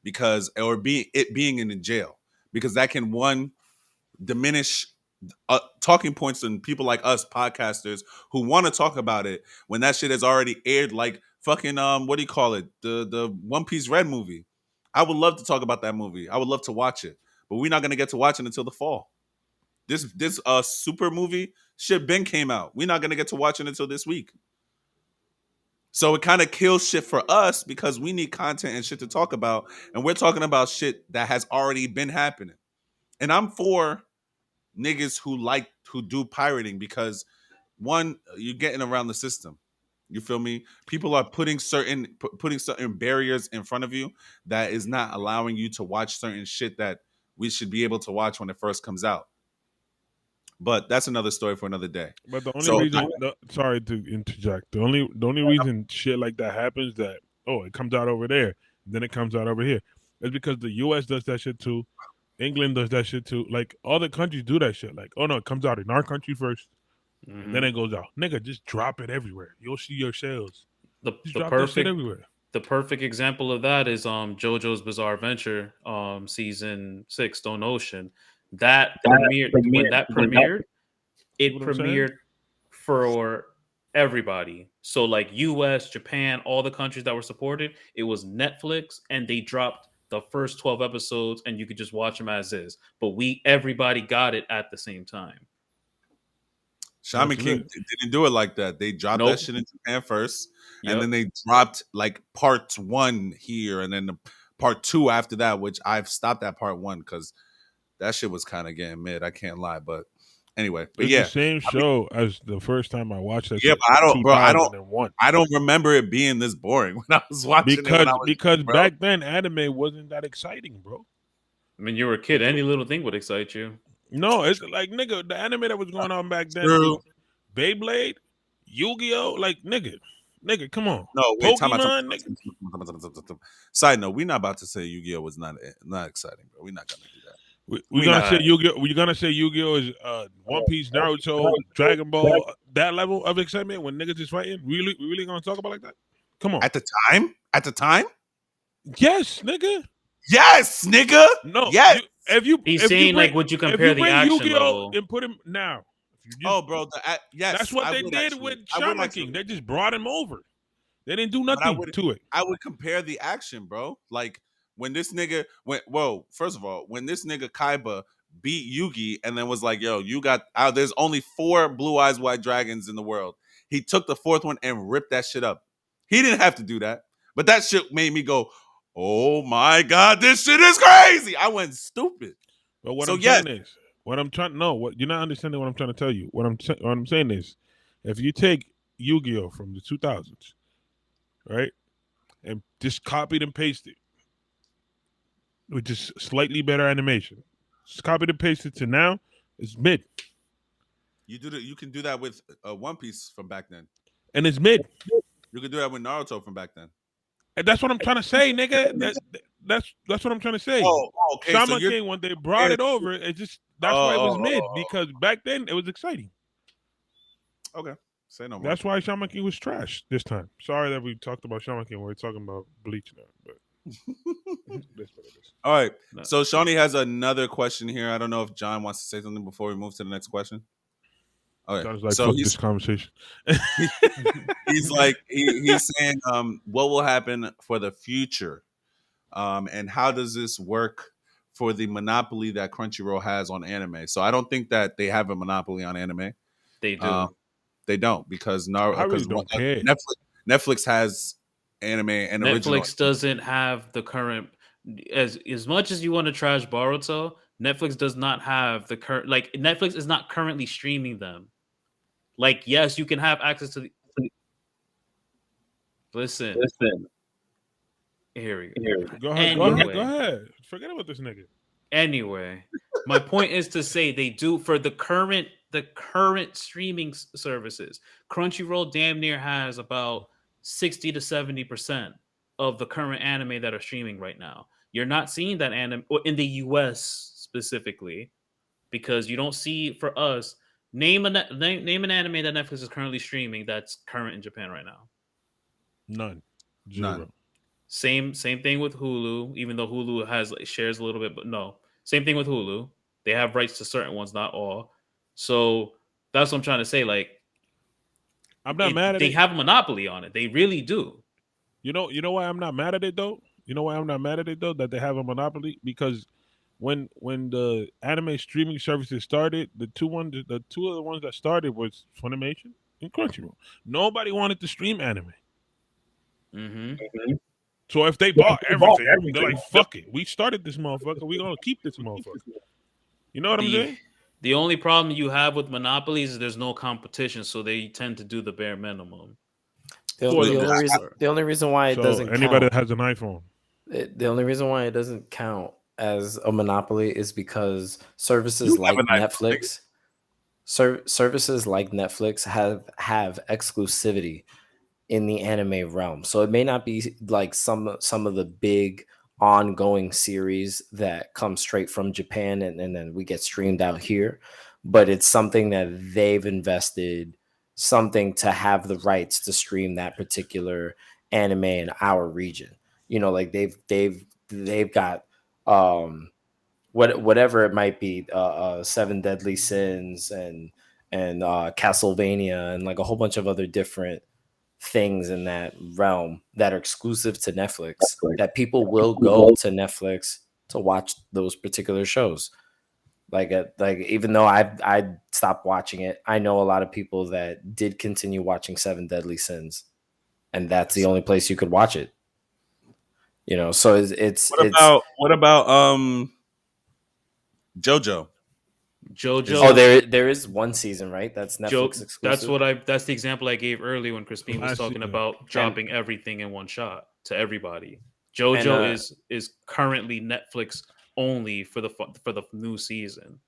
because or being in the jail, because that can, one, diminish talking points and people like us podcasters who want to talk about it when that shit has already aired, like fucking what do you call it, the One Piece Red movie. I would love to talk about that movie. I would love to watch it, but we're not gonna get to watch it until the fall. This super movie shit Ben came out. We're not gonna get to watch it until this week. So it kind of kills shit for us because we need content and shit to talk about, and we're talking about shit that has already been happening. And I'm for niggas who do pirating because one, you're getting around the system. You feel me? People are putting certain barriers in front of you that is not allowing you to watch certain shit that we should be able to watch when it first comes out. But that's another story for another day. But the only So, reason, sorry to interject, the only reason shit like that happens that it comes out over there, then it comes out over here, is because the U.S. does that shit too, England does that shit too. Like all the countries do that shit. Like, oh no, it comes out in our country first, and then it goes out. Nigga, just drop it everywhere. You'll see your sales. Just drop that shit everywhere. The perfect example of that is JoJo's Bizarre Adventure, season 6, Stone Ocean. That premiered when that premiered, it premiered for everybody. So like US, Japan, all the countries that were supported, it was Netflix, and they dropped the first 12 episodes and you could just watch them as is. But everybody got it at the same time. Shaman King didn't do it like that. They dropped that shit in Japan first, and then they dropped like part 1 here, and then the part 2 after that, which I've stopped at part 1 because that shit was kind of getting mid. I can't lie, but anyway, but it's the same show as the first time I watched that. Yeah, but I don't remember it being this boring when I was watching it. Because back then anime wasn't that exciting, bro. I mean, you were a kid. Any little thing would excite you. No, it's like, nigga, the anime that was going on back then, Beyblade, Yu-Gi-Oh, like, nigga, come on. No, wait, Pokemon, nigga. Side note, we're not about to say Yu-Gi-Oh was not exciting, bro. We're not gonna do that. We're gonna say Yu-Gi-Oh. We're gonna say Yu-Gi-Oh is One Piece, Naruto, Dragon Ball, that level of excitement when niggas is fighting. We really gonna talk about like that? Come on. At the time? Yes, nigga. Yes, nigga. No. Yes. He's saying, like, would you compare the action Yu-Gi-Oh level and put him now? Bro, yes. That's what they did with Shaman King. They just brought him over. They didn't do nothing to it. I would compare the action, bro. Like when this nigga first of all, when this nigga Kaiba beat Yugi and then was like, yo, you got there's only 4 blue eyes white dragons in the world. He took the 4th one and ripped that shit up. He didn't have to do that. But that shit made me go, oh my God, this shit is crazy. I went stupid. But what I'm saying is, what you're not understanding what I'm trying to tell you. What I'm saying is, if you take Yu-Gi-Oh from the 2000s, right, and just copied and pasted with just slightly better animation, just copied and pasted to now, it's mid. You can do that with One Piece from back then, and it's mid. You can do that with Naruto from back then. And that's what I'm trying to say, nigga. That's what I'm trying to say. Oh, okay. Shaman King, when they brought it over, it just that's why it was mid, because back then it was exciting. Okay, say no more. That's why Shaman King was trash this time. Sorry that we talked about Shaman King when we're talking about Bleach now, but that's what it is. All right. No. So Shawny has another question here. I don't know if John wants to say something before we move to the next question. Okay. Sounds like so this conversation. He's like he's saying what will happen for the future, and how does this work for the monopoly that Crunchyroll has on anime? So I don't think that they have a monopoly on anime. They do. They don't because Netflix has anime and original. Netflix doesn't have the current as much as you want to trash Baruto. Netflix does not have the current. Like Netflix is not currently streaming them. Like, yes, you can have access to the. Listen. Here we go. Go ahead. Forget about this nigga. Anyway, my point is to say they do for the current streaming services. Crunchyroll damn near has about 60 to 70% of the current anime that are streaming right now. You're not seeing that anime in the US specifically because you don't see for us. Name an anime that Netflix is currently streaming that's current in Japan right now. None. Same thing with Hulu. Even though Hulu shares a little bit, but no. Same thing with Hulu. They have rights to certain ones, not all. So that's what I'm trying to say. Like, I'm not mad at it. They have a monopoly on it. They really do. You know why I'm not mad at it though? That they have a monopoly? Because when the anime streaming services started, the two of the ones that started was Funimation and Crunchyroll. Nobody wanted to stream anime. Mm-hmm. So if they bought everything, they're like, "Fuck it, we started this motherfucker. We gonna keep this motherfucker." You know what I'm The saying? the only problem you have with monopolies is there's no competition, so they tend to do the bare minimum. For the most part. The only reason why it So doesn't anybody count that has an iPhone, the only reason why it doesn't count as a monopoly is because You services have like an iPhone, nigga. Netflix, services like Netflix have exclusivity in the anime realm. So it may not be like some of the big ongoing series that come straight from Japan and then we get streamed out here, but it's something that they've invested something to have the rights to stream that particular anime in our region. You know, like they've got whatever it might be, Seven Deadly Sins and Castlevania and like a whole bunch of other different things in that realm that are exclusive to Netflix that people will go to Netflix to watch those particular shows. Like even though I stopped watching it, I know a lot of people that did continue watching Seven Deadly Sins, and that's the only place you could watch it. You know, so it's What about JoJo? oh JoJo, there is one season, right? That's Netflix exclusive. that's the example I gave earlier when Crispin was last talking season. about And dropping everything in one shot to everybody. and JoJo is currently Netflix only for the new season.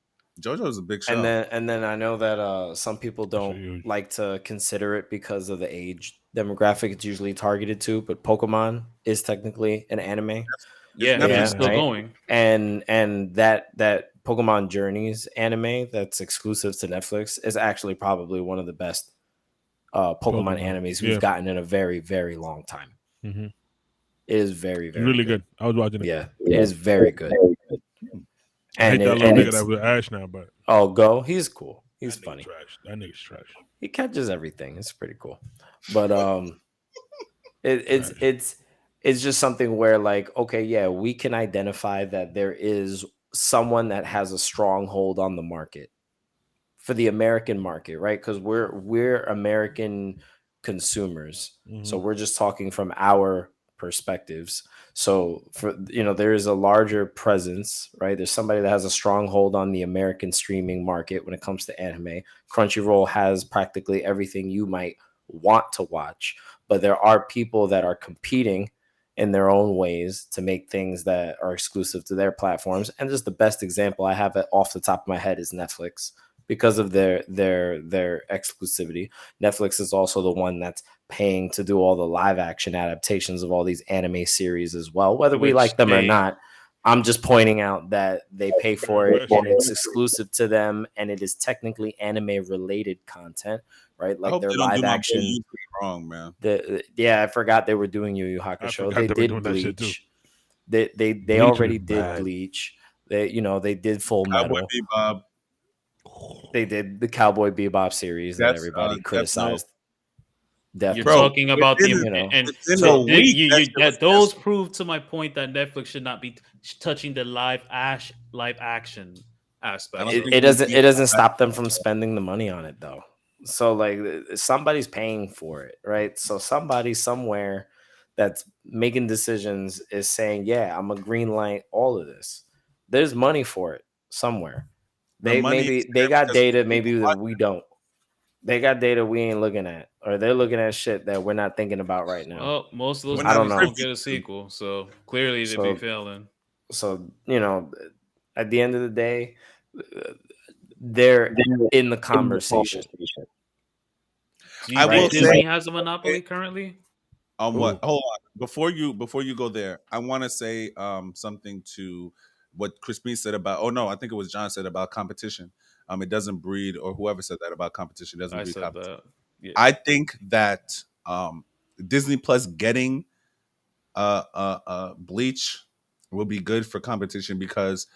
JoJo is a big show. and then I know that some people That's don't huge. like to consider it because of the age demographic it's usually targeted to, but Pokemon is technically an anime. It's Yeah, and Netflix. it's Yeah, still right. going. And that Pokemon Journeys anime that's exclusive to Netflix is actually probably one of the best Pokemon animes we've Yeah. gotten in a very, very long time. Mm-hmm. It is very, It's very really good. good. I was watching it. Yeah, it is very good. I hate And that it, little and nigga it's that was Ash now, but oh go, he's cool. He's that nigga funny. trash. That nigga's trash. He catches everything. It's pretty cool. But Trash. it's just something where like okay, yeah, we can identify that there is someone that has a stronghold on the market for the American market, right? Because we're American consumers, so Mm-hmm. we're just talking from our perspectives. So for there is a larger presence, right? There's somebody that has a stronghold on the American streaming market when it comes to anime. Crunchyroll has practically everything you might want to watch, but there are people that are competing in their own ways to make things that are exclusive to their platforms. And just the best example I have off the top of my head is Netflix because of their exclusivity. Netflix is also the one that's paying to do all the live action adaptations of all these anime series as well, whether we Which like them or they not. I'm just pointing out that they pay for it and it's exclusive to them and it is technically anime related content, right? I Like hope their they don't do live my boy action. Yusuke wrong, man. I forgot they were doing Yu Yu I Hakusho. forgot They they were did doing that shit too. Bleach. They Bleach was already did bad. Bleach. They did Full Cowboy Metal. Bebop, They did the Cowboy Bebop series that everybody Death Note. criticized. Death you're Bro, Note, talking about the you know. and within a So week, that shit was that those canceled. prove to my point that Netflix should not be touching the live action I don't aspects think of it it. we doesn't need it doesn't that. stop them from spending the money on it though. So like somebody's paying for it, right? So somebody somewhere that's making decisions is saying, "Yeah, I'm a green light all of this." There's money for it somewhere. The They money is maybe they there got because data people maybe that watch we don't. They got data we ain't looking at, or they're looking at shit that we're not thinking about right now. Well, most of it. those We're I not don't movies know. don't privy get a to. sequel, so clearly they'd be So failing. so at the end of the day, they're in the conversation, Do you I will think right? say Disney Like has a monopoly currently? on what? who? Hold on. Before you go there, I want to say something to what Crispin said about. Oh no, I think it was John said about competition. It doesn't breed, or whoever said that about competition doesn't I breed said competition. that. Yeah. I think that Disney Plus getting Bleach will be good for competition because,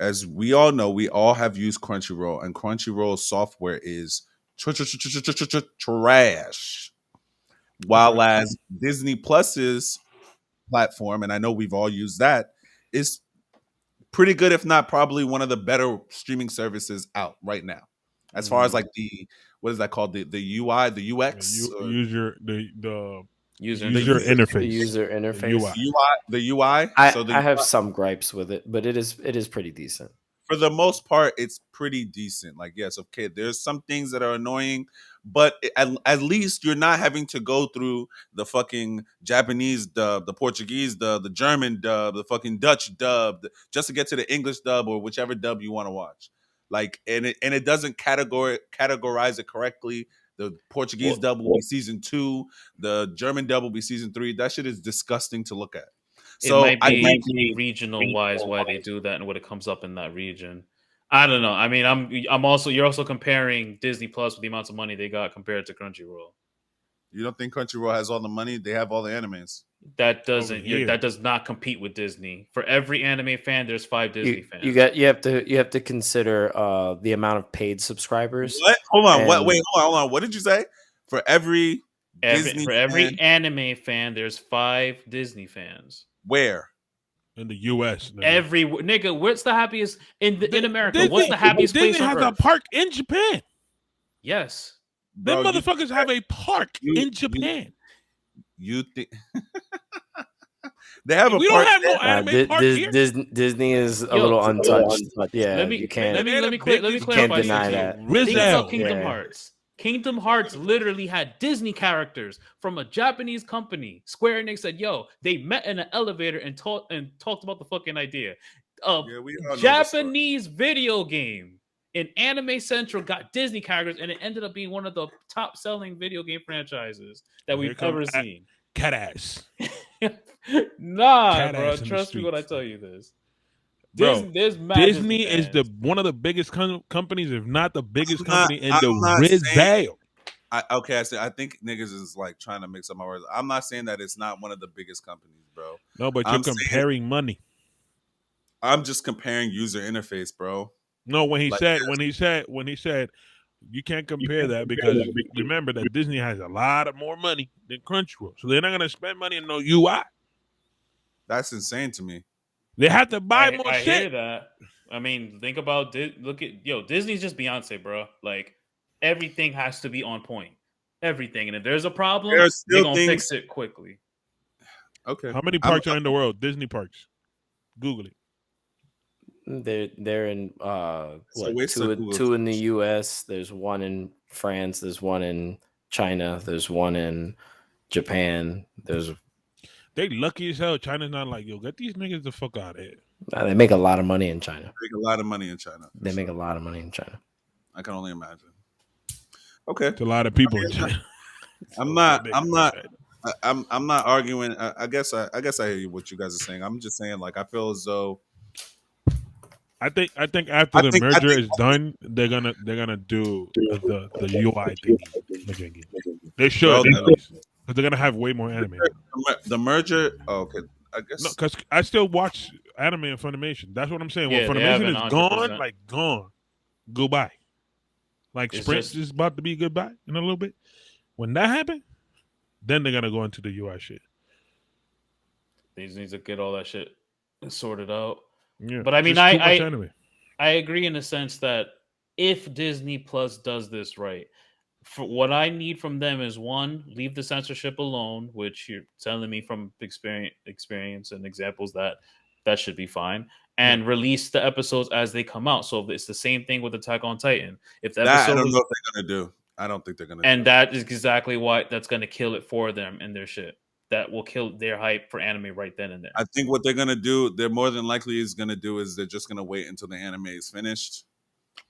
as we all know, we all have used Crunchyroll, and Crunchyroll software is trash. While as Disney Plus's platform, and I know we've all used that, is pretty good, if not probably one of the better streaming services out right now. As far as like the what is that called, the UI, the UX, User the User user interface, The user interface. the UI. So I have some gripes with it, but it is pretty decent. for the most part, it's pretty decent. Like, yes, okay, there's some things that are annoying, but at least you're not having to go through the fucking Japanese dub, the Portuguese dub, the German dub, the fucking Dutch dub, just to get to the English dub or whichever dub you want to watch. Like, and it doesn't categorize it correctly. The Portuguese dub will be season 2. The German dub will be season 3. That shit is disgusting to look at. It might be regional wise why they do that and what it comes up in that region. I don't know. I mean, you're also comparing Disney Plus with the amounts of money they got compared to Crunchyroll. You don't think Crunchyroll has all the money? They have all the animes. That does not compete with Disney. For every anime fan, there's 5 Disney fans. You have to consider the amount of paid subscribers. What? Hold on. Hold on. What did you say? For every anime fan, there's 5 Disney fans. Where? In the U.S. Nigga, what's the happiest in America? What's the happiest place on Disney earth? has a park in Japan. Yes. Them motherfuckers have a park in Japan. You think they have a we park? Don't have no anime park here. Disney is a little untouched. Yeah, you can't. Let me clarify. Can't deny that. Think about Kingdom Hearts. Kingdom Hearts literally had Disney characters from a Japanese company. Square Enix said, "Yo, they met in an elevator and talked about the fucking idea of Japanese video game." And Anime Central got Disney characters, and it ended up being one of the top-selling video game franchises that we've ever seen. Cat ass. Nah, Cat bro. ass Trust me when I tell you this. Bro, Disney is one of the biggest companies, if not the biggest company in the Rizal. I think niggas is like trying to mix up my words. I'm not saying that it's not one of the biggest companies, bro. No, but you're comparing money. I'm just comparing user interface, bro. No, when he said you can't compare that because remember that Disney has a lot of more money than Crunchyroll, so they're not gonna spend money on no UI. That's insane to me. They have to buy more shit. I hear that. I mean, think about Disney's just Beyonce, bro. Like everything has to be on point. Everything, and if there's a problem, they're gonna fix it quickly. Okay. How many parks are in the world? Disney parks. Google it. They're in two in the US. There's one in France. There's one in China. There's one in Japan. They lucky as hell. China's not like, yo, get these niggas the fuck out of here. They make a lot of money in China. They make a lot of money in China. Make a lot of money in China. I can only imagine. Okay. It's a lot of people in China. I'm not arguing. I guess I hear what you guys are saying. I'm just saying, like, I feel as though I think after the merger is done, they're gonna do the UI thing. They should, because they're gonna have way more anime. The merger. Oh, okay, I guess. No, because I still watch anime and Funimation. That's what I'm saying. When Funimation is gone, like gone, goodbye. Like Sprint is about to be goodbye in a little bit. When that happens, then they're gonna go into the UI shit. They just need to get all that shit sorted out. Yeah, but I mean, I agree in the sense that if Disney Plus does this right, for what I need from them is one, leave the censorship alone, which you're telling me from experience and examples that should be fine, and release the episodes as they come out. So it's the same thing with Attack on Titan. If the episode I don't know if they're gonna do. I don't think they're gonna. And that is exactly why that's gonna kill it for them and their shit. That will kill their hype for anime right then and there. I think what they're gonna do, they're more than likely is gonna do, is they're just gonna wait until the anime is finished,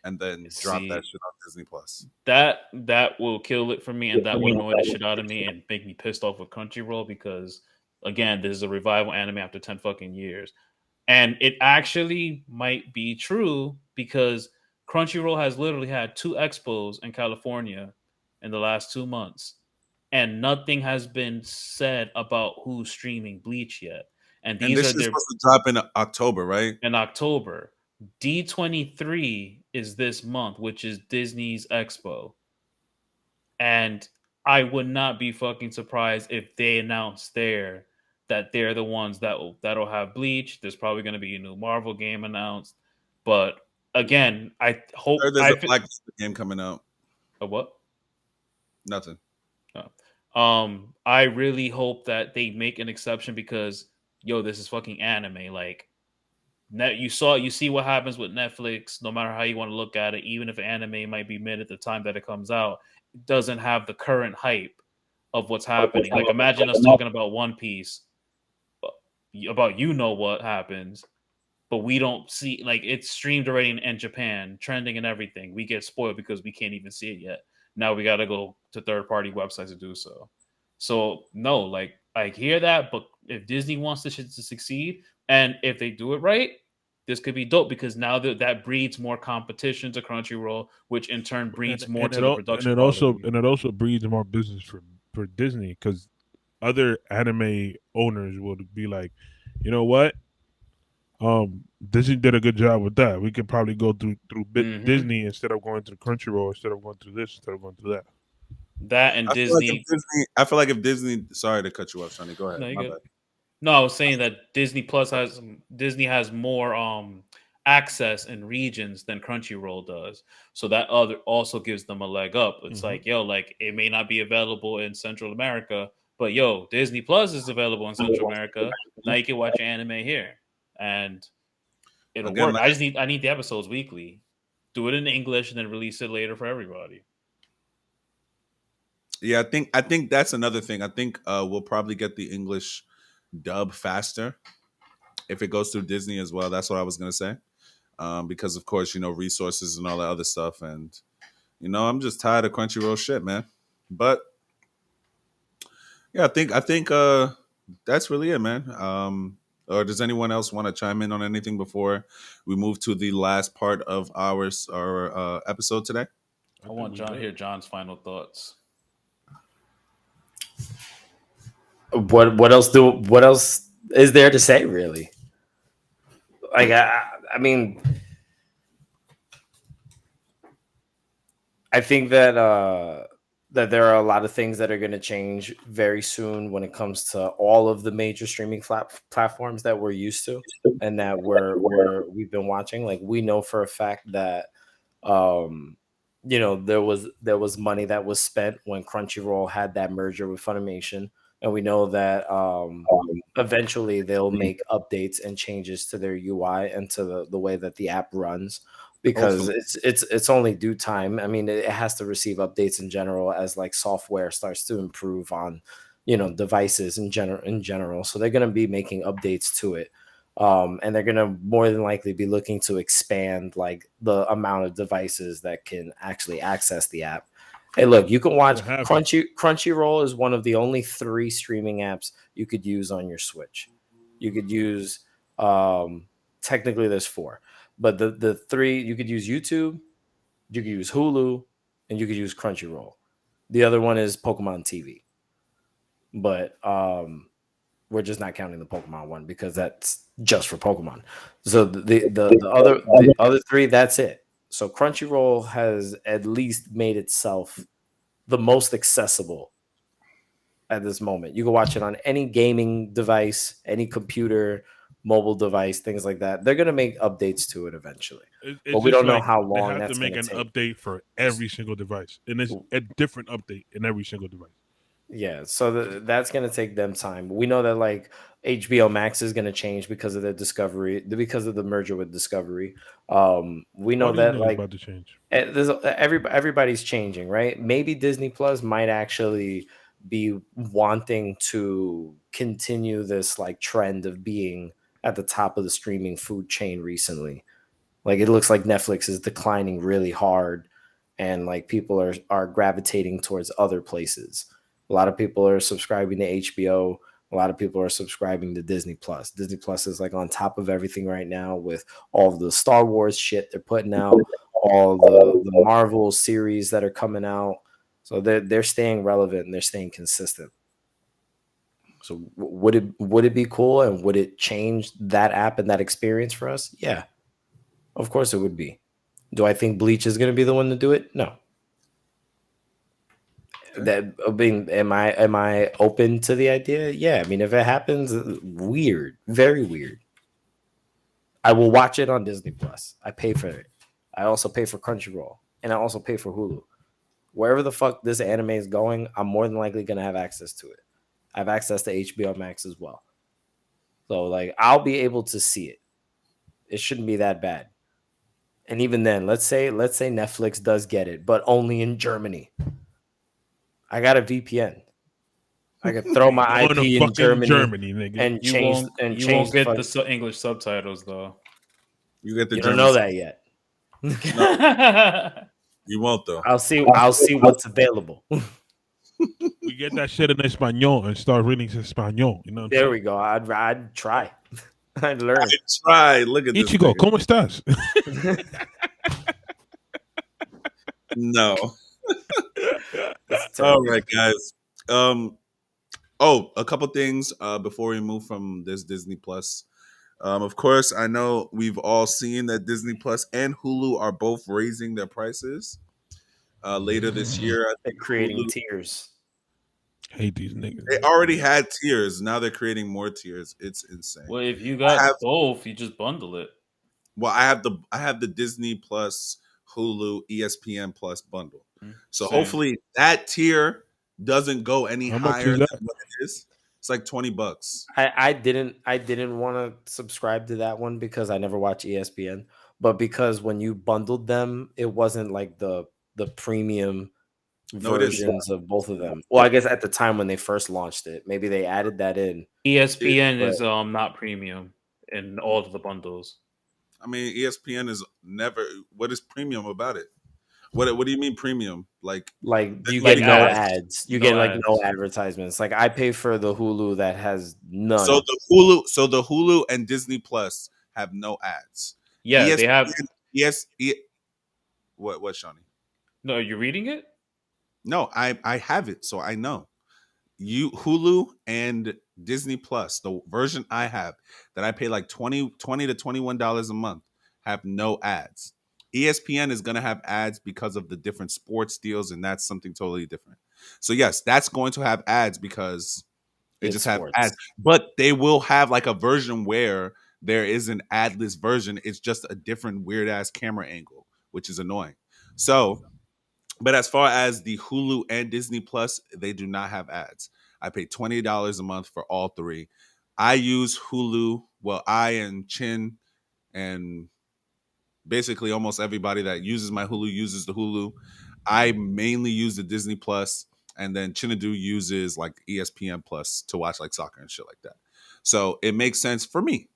and then drop that shit on Disney Plus. That will kill it for me, and that will annoy the shit out of me and make me pissed off with Crunchyroll because, again, this is a revival anime after 10 fucking years, and it actually might be true because Crunchyroll has literally had 2 expos in California in the last 2 months. And nothing has been said about who's streaming Bleach yet. And these this is supposed to drop in October, right? In October. D23 is this month, which is Disney's Expo. And I would not be fucking surprised if they announce there that they're the ones that'll have Bleach. There's probably going to be a new Marvel game announced, but again, I hope There's a Black game coming out. a what? Nothing. I really hope that they make an exception because yo, this is fucking anime. Like you see what happens with Netflix. No matter how you want to look at it, even if anime might be mid at the time that it comes out, it doesn't have the current hype of what's happening. Like imagine us talking about One Piece, about what happens, but we don't see like it's streamed already in Japan, trending and everything. We get spoiled because we can't even see it yet. Now we got to go to third party websites to do so. So no, like I hear that, but if Disney wants this shit to succeed, and if they do it right, this could be dope because now that breeds more competition to Crunchyroll, which in turn breeds more to the production quality. And it also breeds more business for Disney because other anime owners will be like, you know what? Disney did a good job with that. We could probably go through Disney instead of going through Crunchyroll, instead of going through this, instead of going through that. That and Disney. I feel like if Disney. Sorry to cut you off, Shawny. Go ahead. No, My bad. No, I was saying that Disney has more access in regions than Crunchyroll does. So that other also gives them a leg up. It's like, yo, like it may not be available in Central America, but yo, Disney Plus is available in Central America. Now you can watch your anime here. And it'll work. I need the episodes weekly. Do it in English and then release it later for everybody. Yeah, I think that's another thing. I think we'll probably get the English dub faster if it goes through Disney as well. That's what I was gonna say, because of course resources and all that other stuff, and I'm just tired of Crunchyroll shit, man. But yeah, I think that's really it, man. Or does anyone else want to chime in on anything before we move to the last part of our episode today? I want John to hear John's final thoughts. What else is there to say, really? Like I mean, I think that that there are a lot of things that are going to change very soon when it comes to all of the major streaming platforms that we're used to and that we've been watching. Like we know for a fact that there was money that was spent when Crunchyroll had that merger with Funimation, and we know that eventually they'll make updates and changes to their UI and to the way that the app runs, because it's only due time. I mean, it has to receive updates in general as like software starts to improve on devices in general. So they're going to be making updates to it. And they're gonna more than likely be looking to expand like the amount of devices that can actually access the app. Hey, look, you can watch Crunchyroll is one of the only 3 streaming apps you could use on your Switch. You could use technically there's 4, but the 3 you could use YouTube, you could use Hulu, and you could use Crunchyroll. The other one is Pokemon TV, but we're just not counting the Pokemon one because that's just for Pokemon. So the other 3, that's it. So Crunchyroll has at least made itself the most accessible at this moment. You can watch it on any gaming device, any computer, mobile device, things like that. They're gonna make updates to it eventually, but we don't know how long. They have that's to make an update for every single device, and it's a different update in every single device. Yeah, so that's going to take them time. We know that like HBO Max is going to change because of their Discovery, because of the merger with Discovery. We know that like about to change. Everybody's changing, right? Maybe Disney Plus might actually be wanting to continue this like trend of being at the top of the streaming food chain recently. Like it looks like Netflix is declining really hard, and like people are gravitating towards other places. A lot of people are subscribing to HBO. A lot of people are subscribing to Disney Plus. Disney Plus is like on top of everything right now with all the Star Wars shit they're putting out, all the Marvel series that are coming out. So they're staying relevant and they're staying consistent. So would it be cool, and would it change that app and that experience for us? Yeah, of course it would be. Do I think Bleach is going to be the one to do it? No. That being, am I open to the idea? Yeah, I mean, if it happens, weird, very weird. I will watch it on Disney Plus. I pay for it. I also pay for Crunchyroll, and I also pay for Hulu. Wherever the fuck this anime is going, I'm more than likely gonna have access to it. I have access to HBO Max as well, so like I'll be able to see it. It shouldn't be that bad. And even then, let's say Netflix does get it, but only in Germany. I got a VPN. I could throw my Going to IP in fucking Germany Germany, nigga. and You change won't and you change won't the get fuck. the English subtitles though. You get the You don't German. know that yet. You won't though. I'll see. I'll see what's available. We get that shit in Espanol and start reading Espanol. You know what I'm There saying? we go. I'd try. I'd learn. Try. Look at this. Ichigo, nigga. ¿cómo estás? No. That's All terrible. right, guys. A couple things before we move from this Disney Plus. Of course, I know we've all seen that Disney Plus and Hulu are both raising their prices later this year. I They're think creating Hulu, tiers. Hate these niggas. they already had tiers. Now they're creating more tiers. It's insane. Well, if you I have got both, you just bundle it. Well, I have the Disney Plus, Hulu, ESPN Plus bundle. So Same. hopefully that tier doesn't go any How much higher is than that? what it is. It's like $20. I didn't want to subscribe to that one because I never watch ESPN, but because when you bundled them, it wasn't like the premium No, it is. versions of both of them. Well, I guess at the time when they first launched it, maybe they added that in. ESPN But is not premium in all of the bundles. I mean, ESPN is never. What is premium about it? What do you mean premium? Like like you Like get no ads. ads. You No get like ads. no advertisements. Like I pay for the Hulu that has so none. the Hulu and Disney Plus have no ads. Yeah, they have. What Shawnee? No, you're reading it. No, I have it, so I know. You Hulu and Disney Plus, the version I have that I pay like 20 to $21 a month, have no ads. ESPN is going to have ads because of the different sports deals, and that's something totally different. So yes, that's going to have ads because they It's just have sports. ads, but they will have like a version where there is an adless version. It's just a different weird ass camera angle, which is annoying. So but as far as the Hulu and Disney Plus, they do not have ads. I pay $20 a month for all three. I use Hulu. Well, I and Chin and basically almost everybody that uses my Hulu uses the Hulu. I mainly use the Disney Plus, and then Chinadu uses like ESPN Plus to watch like soccer and shit like that. So it makes sense for me.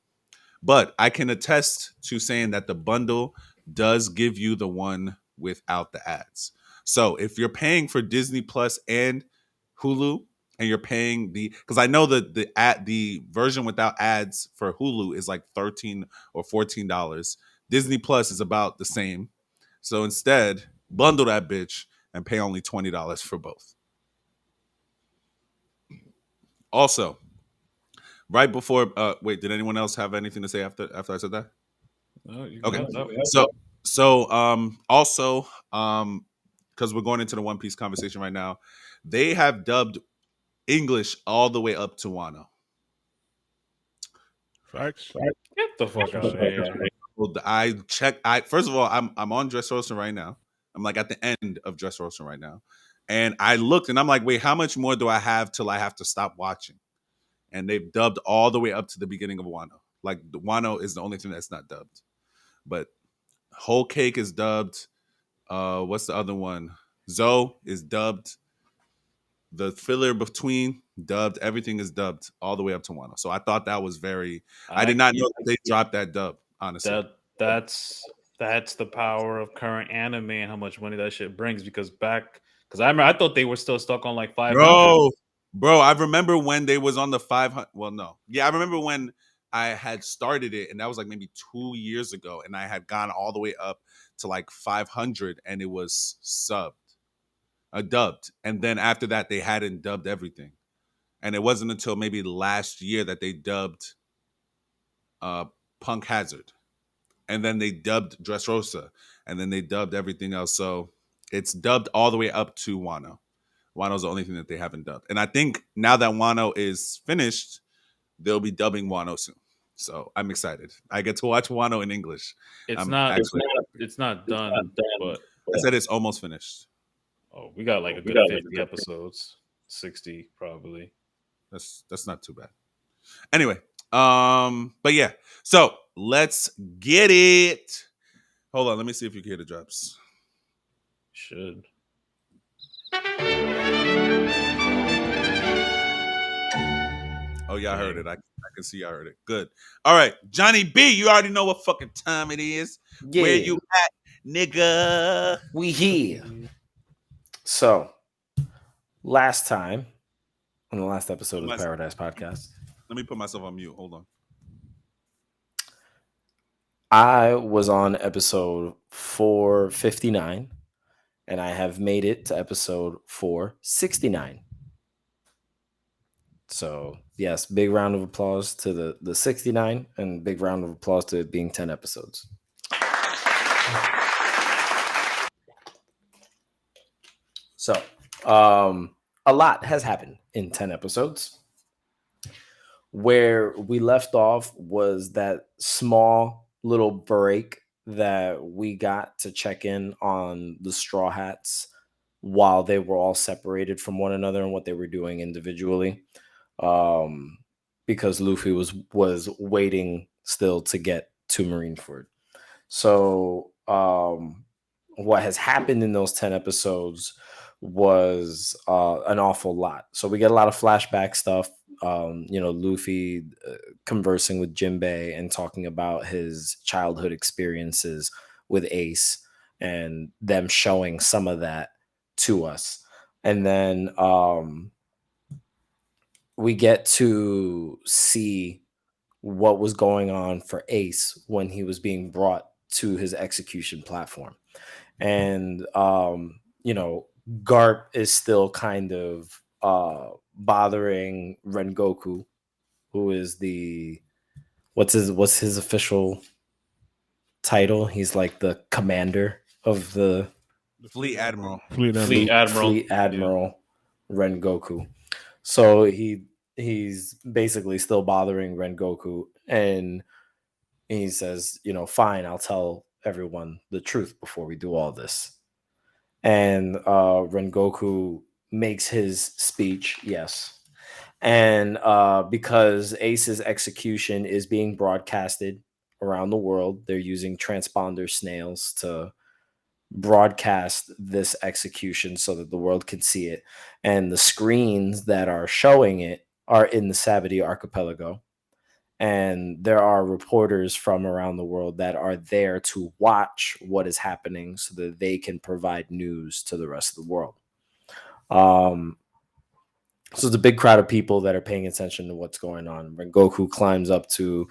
But I can attest to saying that the bundle does give you the one without the ads. So if you're paying for Disney Plus and Hulu, and you're paying because I know that the version without ads for Hulu is like $13 or $14. Disney Plus is about the same. So instead, bundle that bitch and pay only $20 for both. Also, right before wait, did anyone else have anything to say after I said that? No, you Okay. got that. Also because we're going into the One Piece conversation right now, they have dubbed English all the way up to Wano. Facts. Get the fuck out of here. Well, I first of all, I'm on Dressrosa right now. I'm like at the end of Dressrosa right now. And I looked and I'm like, wait, how much more do I have till I have to stop watching? And they've dubbed all the way up to the beginning of Wano. Like the Wano is the only thing that's not dubbed. But Whole Cake is dubbed. What's the other one? Zoe is dubbed. The filler between dubbed. Everything is dubbed all the way up to Wano. So I thought that was very. I did not know that they dropped that dub. Honestly, That's the power of current anime and how much money that shit brings. Because I remember I thought they were still stuck on like 500. bro, I remember when they was on the 500. Well, no, yeah, I remember when I had started it, and that was like maybe 2 years ago, and I had gone all the way up to like 500, and it was dubbed, and then after that they hadn't dubbed everything, and it wasn't until maybe last year that they dubbed Punk Hazard, and then they dubbed Dressrosa, and then they dubbed everything else. So it's dubbed all the way up to Wano, Wano's the only thing that they haven't dubbed. And I think now that Wano is finished, they'll be dubbing Wano soon. So I'm excited. I get to watch Wano in English. It's I'm not. actually It's not done, but I said it's almost finished. oh, we got like a good 50 episodes, 60 probably. That's not too bad. Anyway, but yeah. So let's get it. Hold on, let me see if you can hear the drops. Should. Oh yeah, I heard it. I can see I heard it. Good. All right, Johnny B, you already know what fucking time it is. Yeah. Where you at, nigga? We here. So, last time on the last episode of the Paradise Podcast, let me put myself on mute. Hold on. I was on episode 459, and I have made it to episode 469. So, yes, big round of applause to the 69, and big round of applause to it being 10 episodes. So, a lot has happened in 10 episodes. Where we left off was that small little break that we got to check in on the Straw Hats while they were all separated from one another and what they were doing individually. Because Luffy was waiting still to get to Marineford. So, what has happened in those 10 episodes was an awful lot. So we get a lot of flashback stuff. Luffy conversing with Jinbei and talking about his childhood experiences with Ace and them showing some of that to us. And then we get to see what was going on for Ace when he was being brought to his execution platform. And Garp is still kind of bothering Rengoku, who is what's his official title? He's like the commander of the Fleet Admiral. Fleet Admiral Rengoku. So he's basically still bothering Rengoku, and he says, fine, I'll tell everyone the truth before we do all this. And Rengoku makes his speech, yes. And because Ace's execution is being broadcasted around the world, they're using transponder snails to broadcast this execution so that the world can see it. And the screens that are showing it are in the Savity Archipelago. And there are reporters from around the world that are there to watch what is happening so that they can provide news to the rest of the world. So it's a big crowd of people that are paying attention to what's going on. Rengoku climbs up to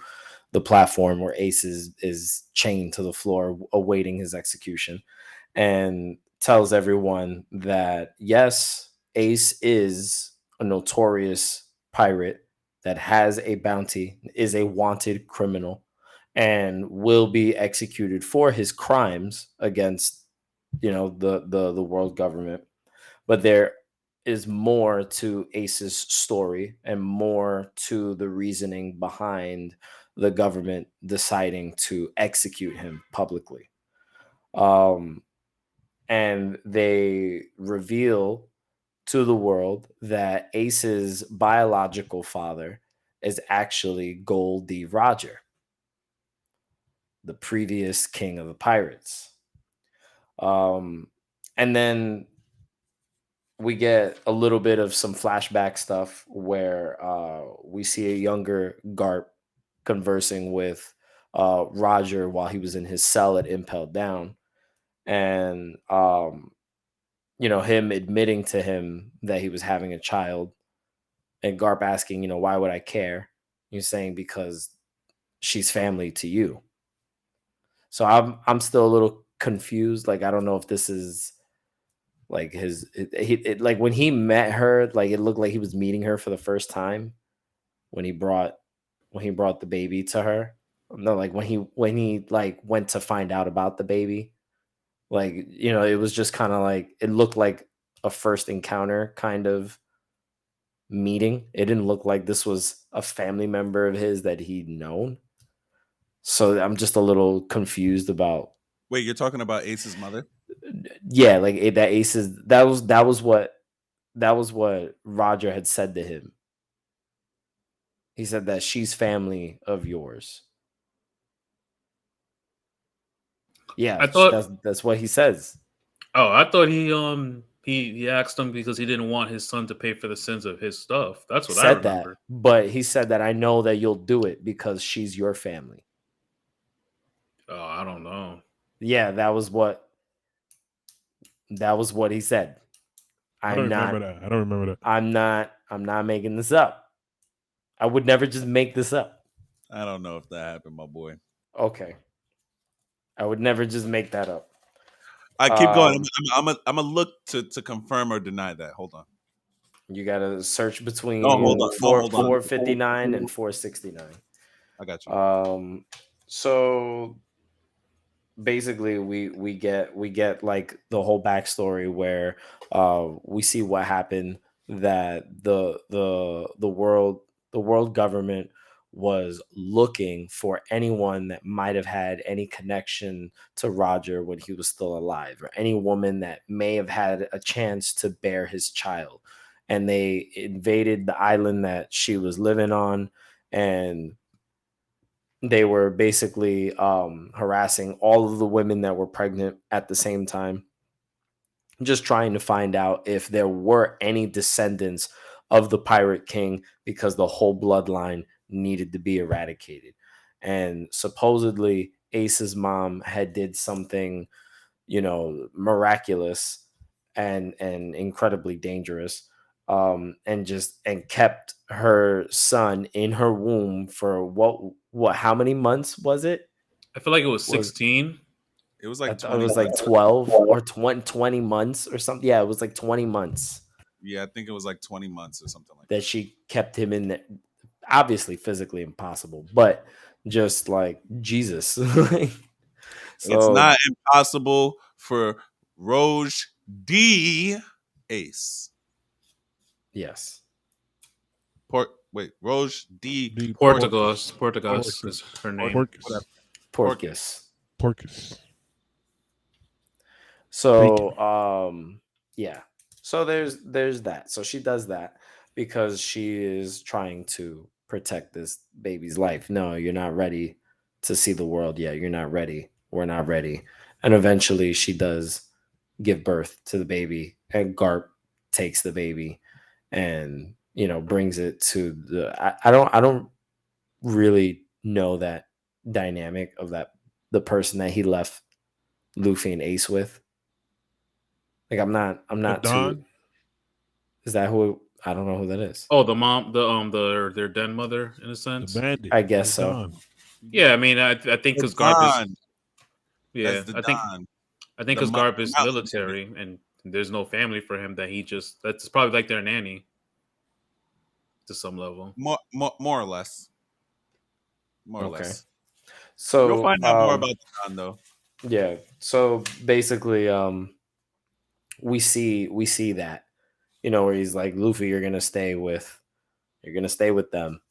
the platform where Ace is chained to the floor awaiting his execution and tells everyone that, yes, Ace is a notorious pirate that has a bounty, is a wanted criminal, and will be executed for his crimes against, the world government. But there is more to Ace's story and more to the reasoning behind the government deciding to execute him publicly. And they reveal to the world that Ace's biological father is actually Gold D. Roger, the previous king of the pirates. And then we get a little bit of some flashback stuff where we see a younger Garp conversing with Roger while he was in his cell at Impelled Down. And him admitting to him that he was having a child, and Garp asking, why would I care? You're saying because she's family to you. So I'm still a little confused. Like, I don't know if this is like like when he met her, like it looked like he was meeting her for the first time when he brought the baby to her. No, like when he like went to find out about the baby. Like, it was just kind of like, it looked like a first encounter kind of meeting. It didn't look like this was a family member of his that he'd known. So I'm just a little confused about. Wait, you're talking about Ace's mother? Yeah, like that Ace is that was what Roger had said to him. He said that she's family of yours. Yeah, I thought. that's what he says. Oh, I thought he asked him because he didn't want his son to pay for the sins of his stuff. That's what I Said that, remember. but he said that I know that you'll do it because she's your family. Oh, I don't know. Yeah, that was what he said. I don't remember that. I don't remember that. I'm not making this up. I would never just make this up. I don't know if that happened, my boy. Okay. I would never just make that up. I keep going. I'm gonna look to confirm or deny that. Hold on. You gotta search between hold on. 459 and 469. I got you. So basically we get like the whole backstory where we see what happened, that the world government was looking for anyone that might have had any connection to Roger when he was still alive, or any woman that may have had a chance to bear his child. And they invaded the island that she was living on, and they were basically harassing all of the women that were pregnant at the same time, just trying to find out if there were any descendants of the Pirate King, because the whole bloodline needed to be eradicated. And supposedly Ace's mom had did something, miraculous and incredibly dangerous, and kept her son in her womb for what how many months was it? I feel like it was 16. It was I like thought 20. it was like 12 or 20 months or something. Yeah, it was like 20 months Yeah, I think it was like 20 months or something like that that. she kept him in there. Obviously physically impossible, but just like Jesus. It's So not impossible for Roge D Ace. yes. Roge D Portugas is her name. Porcus. Porcus. Porcus. So yeah. So there's that. So she does that because she is trying to protect this baby's life. No, you're not ready to see the world yet. You're not ready. We're not ready. And eventually she does give birth to the baby, and Garp takes the baby and brings it to I don't really know that dynamic of the person that he left Luffy and Ace with. Like I'm not too. Don? Is that who? I don't know who that is. Oh, the mom, their den mother, in a The sense. bandit. I guess so. Don. Yeah, I mean, I think The because Garp is. Don. Yeah, That's the I think Don. because The Garp is mountain military and there's no family for him, that he just that's probably like their nanny to some level. More or less. More or Okay. less. So You'll find out more about the Don though. yeah. So basically, we see that, where he's like, Luffy, you're gonna stay with them,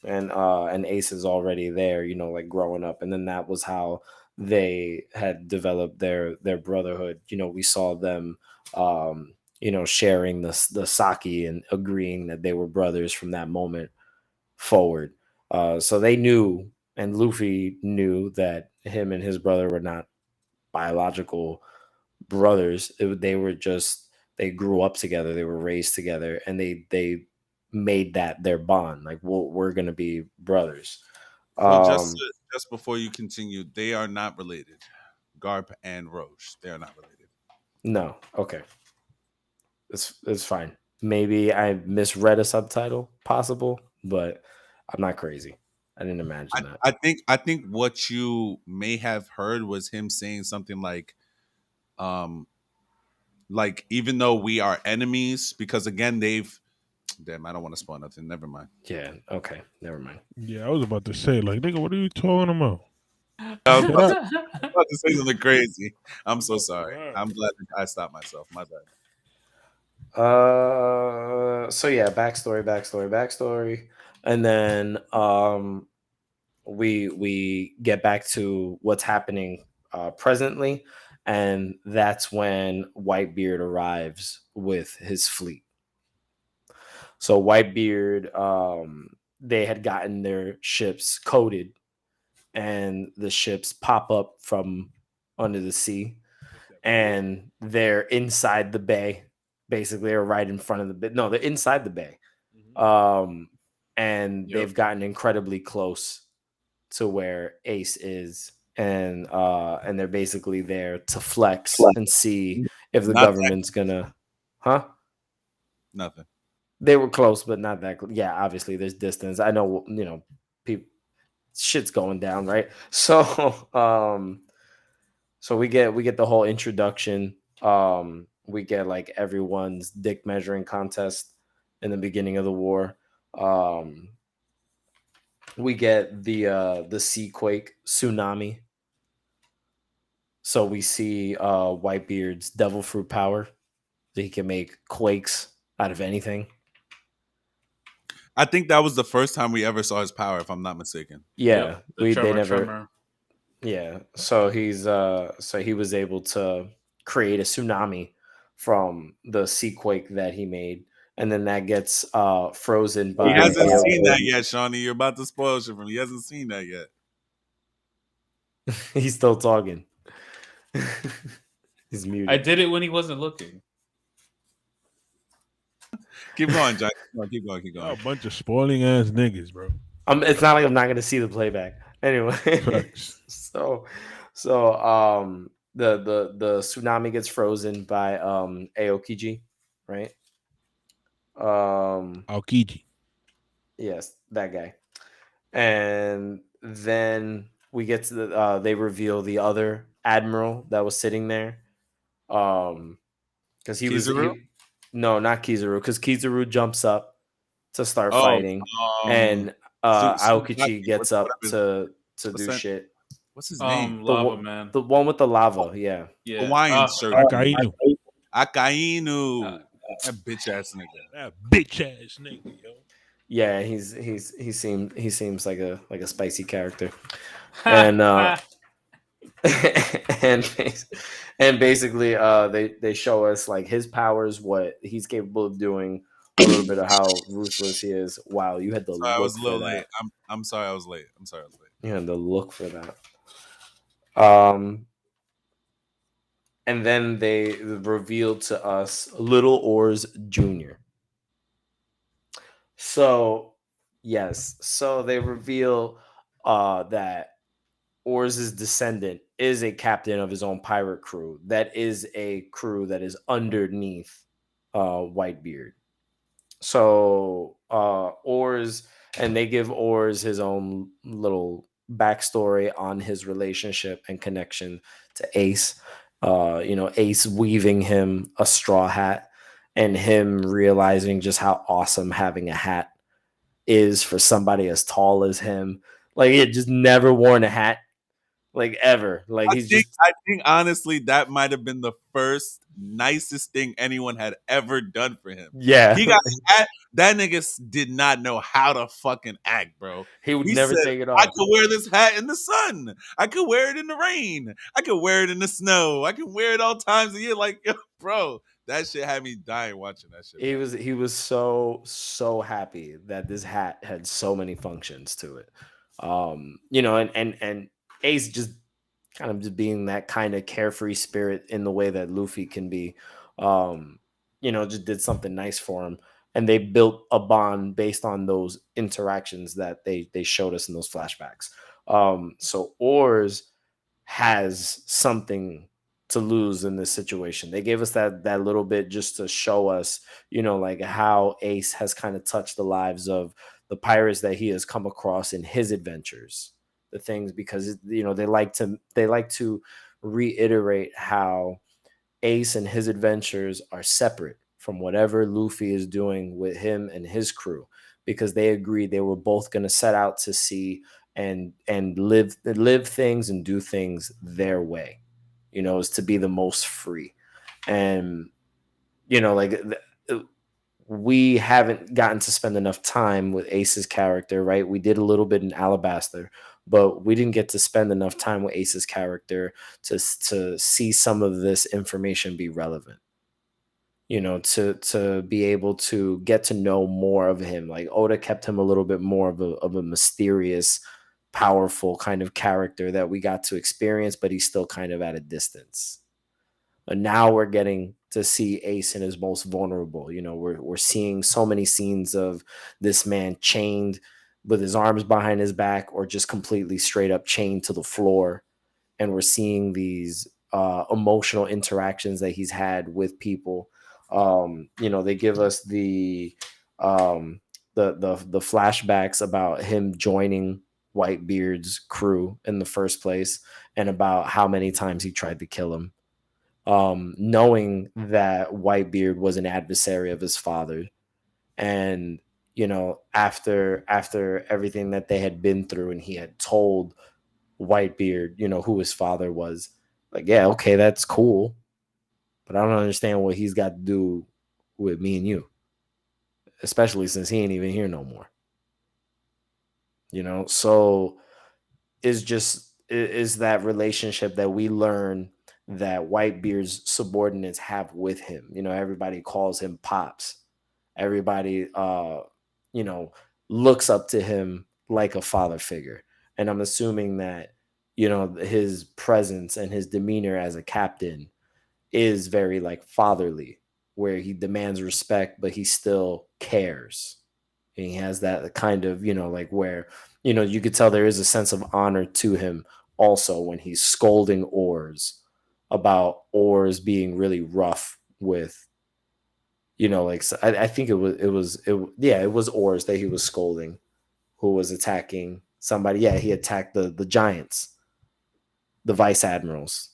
and Ace is already there, like growing up, and then that was how they had developed their brotherhood. We saw them, sharing the sake and agreeing that they were brothers from that moment forward. So they knew, and Luffy knew, that him and his brother were not biological brothers. They were just, they grew up together, they were raised together, and they made that their bond. Like, we're gonna be brothers. So just before you continue, they are not related. Garp and Roche, they are not related. No, okay, it's fine. Maybe I misread a subtitle, possible, but I'm not crazy. I didn't imagine that. I think what you may have heard was him saying something like even though we are enemies, because again damn, I don't want to spoil nothing. Never mind. Yeah, okay, never mind. Yeah, I was about to say, like, nigga, what are you talking about? I was Shut about up. to say something crazy. I'm so sorry. Wow. I'm glad that I stopped myself. My bad. So yeah, backstory, and then we get back to what's happening presently, and that's when Whitebeard arrives with his fleet. So Whitebeard, they had gotten their ships coated, and the ships pop up from under the sea, and they're inside the bay. Basically, they're right in front of the bay. No, they're inside the bay. Um, and Yep. they've gotten incredibly close to where Ace is, and they're basically there to flex and see if the Not government's gonna, huh? nothing. They were close, but not that. Yeah, obviously there's distance. I know, people, shit's going down, right? So, so we get the whole introduction. We get like everyone's dick measuring contest in the beginning of the war. Um, we get the sea quake tsunami. So we see Whitebeard's devil fruit power. That he can make quakes out of anything. I think that was the first time we ever saw his power, if I'm not mistaken. Yeah, Yep. The they tremor, never. tremor. Yeah, so he was able to create a tsunami from the sea quake that he made, and then that gets frozen He by hasn't seen that Aoki. yet, Shawnee. You're about to spoil shit for him. He hasn't seen that yet. He's still talking. He's I muted. did it when he wasn't looking. Keep going, John. Keep going. Keep Y'all going. a bunch of spoiling ass niggas, bro. It's not like I'm not gonna see the playback anyway. Facts. So the tsunami gets frozen by Aokiji, right? Aokiji. Yes, that guy. And then we get to they reveal the other admiral that was sitting there. Because Kizaru? no, not Kizaru, because Kizaru jumps up to start Oh, fighting, um, and Macky, Aokichi gets up whatever. to What's do that? shit. What's his name? Lava man. The one with the lava, yeah. Yeah. Hawaiian shirt. Akainu. Akainu. That bitch ass nigga. That bitch ass nigga, yo. Yeah, he seems like a spicy character. And and and basically they show us like his powers, what he's capable of doing, a little bit of how ruthless he is. Wow, you had to Sorry, I was look a for little late. that. I'm sorry I was late. I'm sorry I was late. You had to look for that. um and then they revealed to us Little Oars Jr. So yes, so they reveal that Oars' descendant is a captain of his own pirate crew. That is a crew that is underneath Whitebeard. So Oars, and they give Oars his own little backstory on his relationship and connection to Ace. Ace weaving him a straw hat, and him realizing just how awesome having a hat is for somebody as tall as him. Like, he had just never worn a hat, like, ever. Like, he's just I think honestly that might have been the first nicest thing anyone had ever done for him. yeah. He got that nigga did not know how to fucking act, bro. He would He never said, take it I off. could wear this hat in the sun. I could wear it in the rain. I could wear it in the snow. I can wear it all times of year. Like, yo, bro, that shit had me dying watching that shit. He was so happy that this hat had so many functions to it. And Ace just kind of just being that kind of carefree spirit in the way that Luffy can be. Just did something nice for him, and they built a bond based on those interactions that they showed us in those flashbacks. So Oars has something to lose in this situation. They gave us that little bit just to show us, like how Ace has kind of touched the lives of the pirates that he has come across in his adventures. The things, because they like to reiterate how Ace and his adventures are separate from whatever Luffy is doing with him and his crew, because they agreed they were both going to set out to sea and live things and do things their way, is to be the most free. And like we haven't gotten to spend enough time with Ace's character, right? We did a little bit in Alabaster, but we didn't get to spend enough time with Ace's character to see some of this information be relevant. To be able to get to know more of him. Like Oda kept him a little bit more of a mysterious, powerful kind of character that we got to experience, but he's still kind of at a distance. And now we're getting to see Ace in his most vulnerable. We're seeing so many scenes of this man chained with his arms behind his back or just completely straight up chained to the floor. And we're seeing these emotional interactions that he's had with people. They give us the flashbacks about him joining Whitebeard's crew in the first place and about how many times he tried to kill him. Knowing that Whitebeard was an adversary of his father. And, after everything that they had been through and he had told Whitebeard, who his father was, like, yeah, okay, that's cool. But I don't understand what he's got to do with me and you, especially since he ain't even here no more. So is that relationship that we learn that Whitebeard's subordinates have with him. Everybody calls him Pops. Everybody looks up to him like a father figure. And I'm assuming that, his presence and his demeanor as a captain is very like fatherly, where he demands respect, but he still cares. And he has that kind of, like where, you could tell there is a sense of honor to him also when he's scolding Oars about Oars being really rough with, like, so I think it was Oars that he was scolding, who was attacking somebody. Yeah, he attacked the giants, the vice admirals.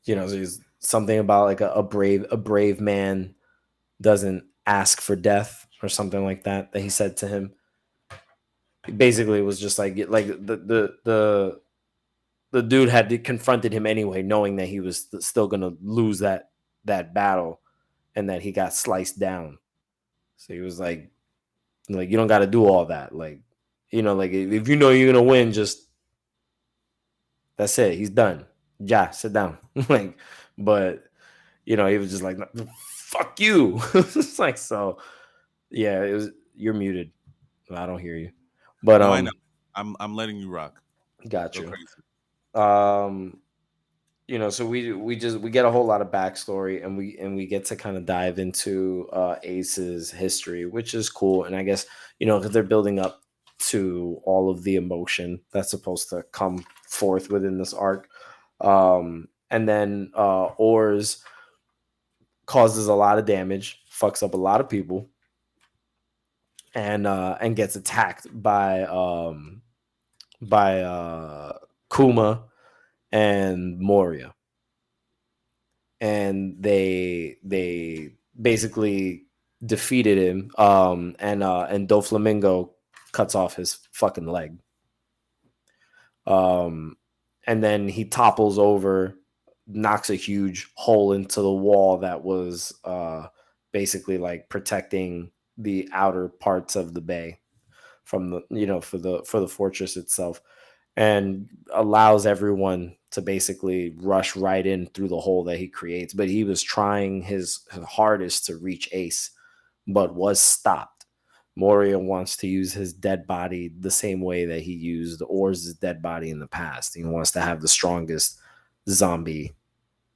There's something about like a brave man doesn't ask for death or something like that he said to him. Basically, it was just like the dude had confronted him anyway, knowing that he was still gonna lose that battle and that he got sliced down. So he was like you don't got to do all that. Like, like if you know you're gonna win, just that's it. He's done. Ja, sit down. Like, but he was just like, fuck you. It's like, so yeah, it was, you're muted. I don't hear you. But no, I know. I'm letting you rock. Got Go you. crazy. So we get a whole lot of backstory and we get to kind of dive into Ace's history, which is cool. And I guess, because they're building up to all of the emotion that's supposed to come forth within this arc. And then Oars causes a lot of damage, fucks up a lot of people, and gets attacked by Kuma and Moria. And they basically defeated him. And Doflamingo cuts off his fucking leg. And then he topples over, knocks a huge hole into the wall that was basically like protecting the outer parts of the bay from the for the fortress itself, and allows everyone to basically rush right in through the hole that he creates. But he was trying his hardest to reach Ace, but was stopped. Moria wants to use his dead body the same way that he used Oars' dead body in the past. He wants to have the strongest zombie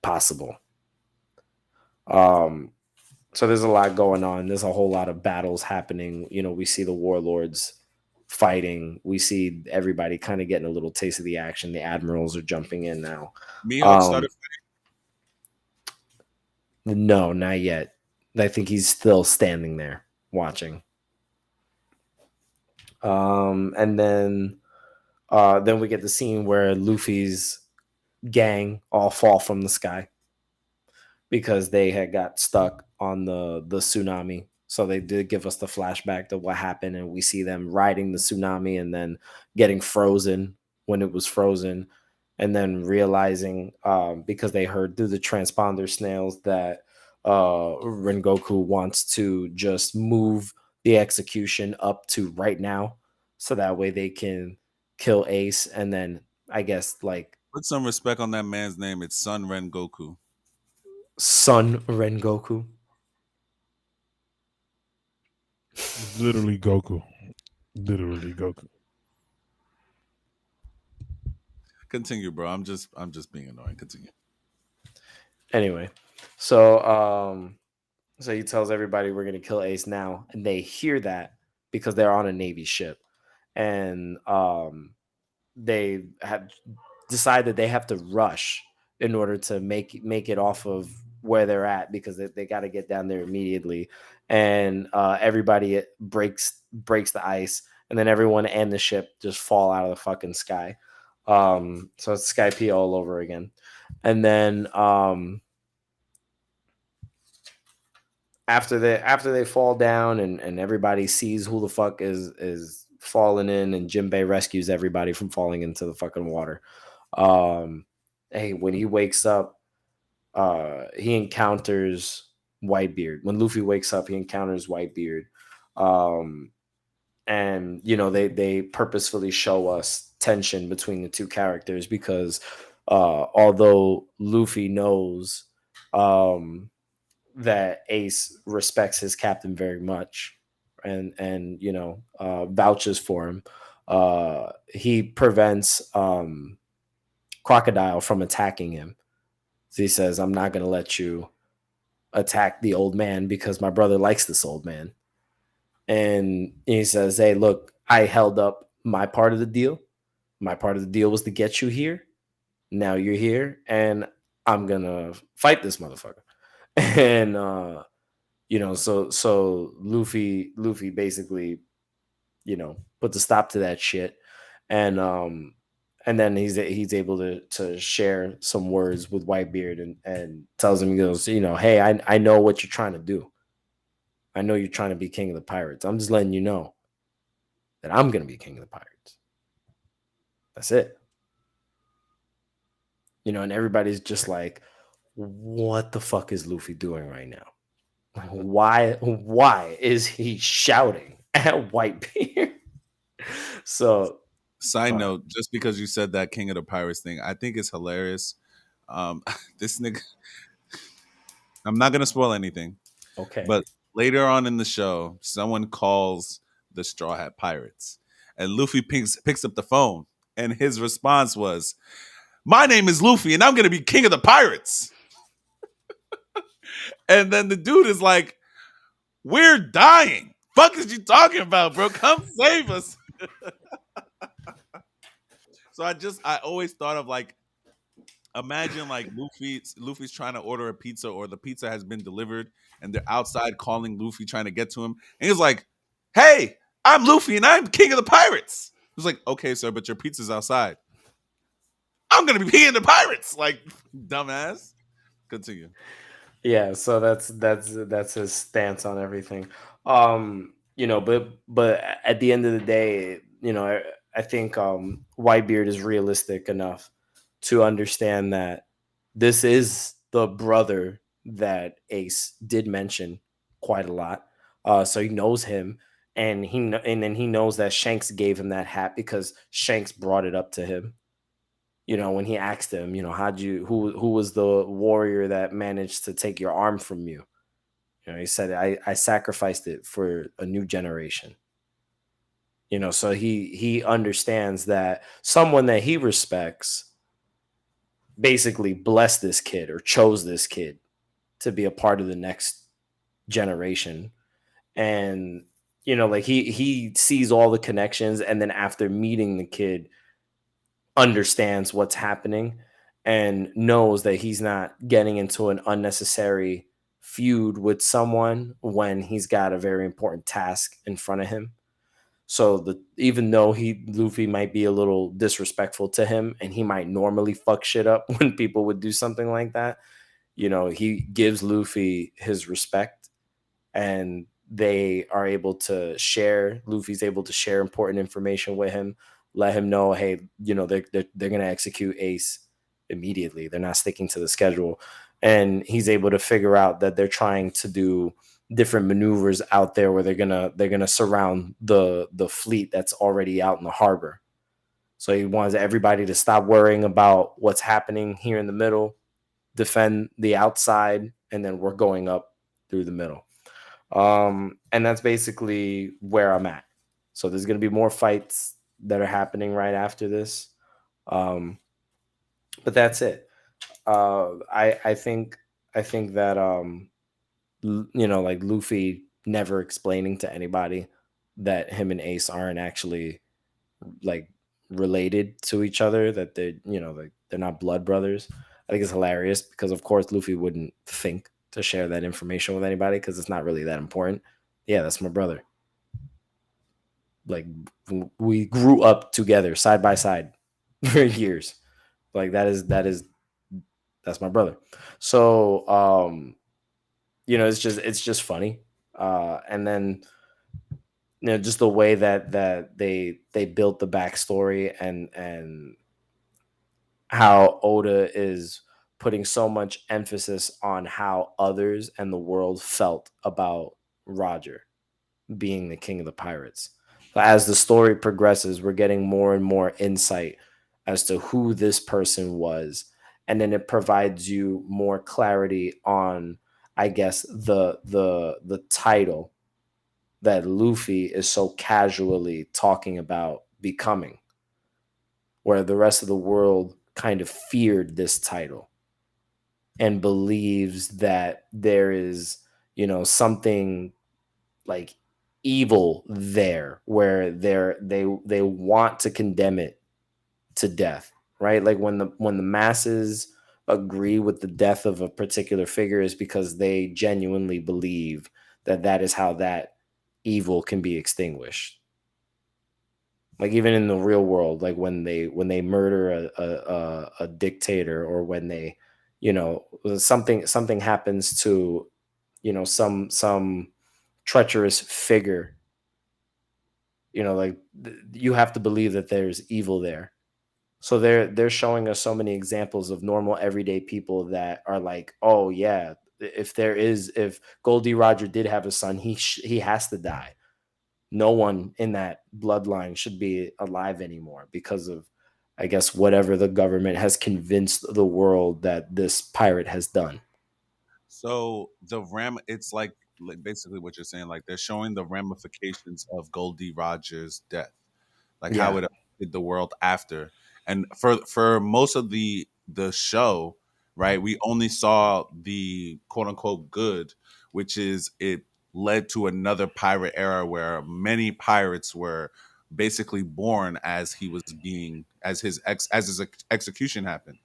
possible. So there's a lot going on. There's a whole lot of battles happening. We see the warlords fighting. We see everybody kind of getting a little taste of the action. The admirals are jumping in now. Mihawk started fighting? No, not yet. I think he's still standing there watching. And then we get the scene where Luffy's gang all fall from the sky because they had got stuck on the tsunami. So they did give us the flashback to what happened, and we see them riding the tsunami and then getting frozen when it was frozen, and then realizing because they heard through the transponder snails that Rengoku wants to just move the execution up to right now, so that way they can kill Ace, and then I guess like Put some respect on that man's name. It's Sun Ren Goku. Son Rengoku. It's literally Goku. Literally Goku. Continue, bro. I'm just being annoying. Continue. Anyway, so he tells everybody we're gonna kill Ace now, and they hear that because they're on a Navy ship, and they have decided they have to rush in order to make it off of where they're at, because they got to get down there immediately, and everybody breaks the ice, and then everyone and the ship just fall out of the fucking sky. So it's Sky P all over again, and then after they fall down, and everybody sees who the fuck is falling in, and Jinbei rescues everybody from falling into the fucking water. Um, hey, when he wakes up, he encounters Whitebeard. When Luffy wakes up, he encounters Whitebeard. Um, and they purposefully show us tension between the two characters, because although Luffy knows that Ace respects his captain very much, and vouches for him, he prevents Crocodile from attacking him. So he says, I'm not going to let you attack the old man, because my brother likes this old man. And he says, hey, look, I held up my part of the deal. My part of the deal was to get you here. Now you're here, and I'm going to fight this motherfucker. And so Luffy basically put the stop to that shit, and then he's able to share some words with Whitebeard, and tells him, he goes, hey, I know what you're trying to do. I know you're trying to be king of the pirates. I'm just letting you know that I'm gonna be king of the pirates. That's it. And everybody's just like, what the fuck is Luffy doing right now? Why is he shouting at Whitebeard? So, Side note, just because you said that King of the Pirates thing, I think it's hilarious. This nigga, I'm not gonna spoil anything, okay. but later on in the show, someone calls the Straw Hat Pirates, and Luffy picks up the phone, and his response was, "My name is Luffy, and I'm gonna be king of the pirates." And then the dude is like, "We're dying. Fuck is you talking about, bro? Come save us." So I always thought of like, imagine like Luffy's trying to order a pizza, or the pizza has been delivered, and they're outside calling Luffy trying to get to him, and he's like, "Hey, I'm Luffy and I'm king of the pirates." He's like, "Okay, sir, but your pizza's outside." "I'm gonna be king of the pirates." Like, dumbass. Continue. Yeah, so that's his stance on everything. But at the end of the day, I think Whitebeard is realistic enough to understand that this is the brother that Ace did mention quite a lot. So he knows him, and and then he knows that Shanks gave him that hat because Shanks brought it up to him. When he asked him, how'd you who was the warrior that managed to take your arm from you? He said, I sacrificed it for a new generation. So he understands that someone that he respects basically blessed this kid, or chose this kid to be a part of the next generation. And like he sees all the connections, and then after meeting the kid, understands what's happening, and knows that he's not getting into an unnecessary feud with someone when he's got a very important task in front of him. So even though Luffy might be a little disrespectful to him, and he might normally fuck shit up when people would do something like that, he gives Luffy his respect, and they are able to share. Luffy's able to share important information with him, let him know, hey, they're gonna execute Ace immediately. They're not sticking to the schedule, and he's able to figure out that they're trying to do different maneuvers out there where they're gonna surround the fleet that's already out in the harbor. So he wants everybody to stop worrying about what's happening here in the middle, defend the outside, and then we're going up through the middle. And that's basically where I'm at. So there's gonna be more fights that are happening right after this. Um, but that's it. I think that like Luffy never explaining to anybody that him and Ace aren't actually like related to each other, that like they're not blood brothers. I think it's hilarious because of course Luffy wouldn't think to share that information with anybody because it's not really that important. Yeah, that's my brother. Like we grew up together side by side for years. Like that's my brother. So it's just funny. And then just the way that they built the backstory, and how Oda is putting so much emphasis on how others and the world felt about Roger being the king of the pirates. As the story progresses, we're getting more and more insight as to who this person was, and then it provides you more clarity on, I guess, the title that Luffy is so casually talking about becoming, where the rest of the world kind of feared this title and believes that there is, something like evil there, where they want to condemn it to death, right? Like when the masses agree with the death of a particular figure is because they genuinely believe that that is how that evil can be extinguished. Like even in the real world, like when they murder a dictator, or when they, something happens to, some treacherous figure, like you have to believe that there's evil there. So they're showing us so many examples of normal everyday people that are like, oh yeah, if Goldie Roger did have a son, he has to die. No one in that bloodline should be alive anymore because of, I guess, whatever the government has convinced the world that this pirate has done. So it's like basically what you're saying. Like they're showing the ramifications of Goldie Rogers' death, like how Yeah. it affected the world after. And for most of the show, right, we only saw the quote unquote good, which is it led to another pirate era where many pirates were basically born as he was being as his execution happened.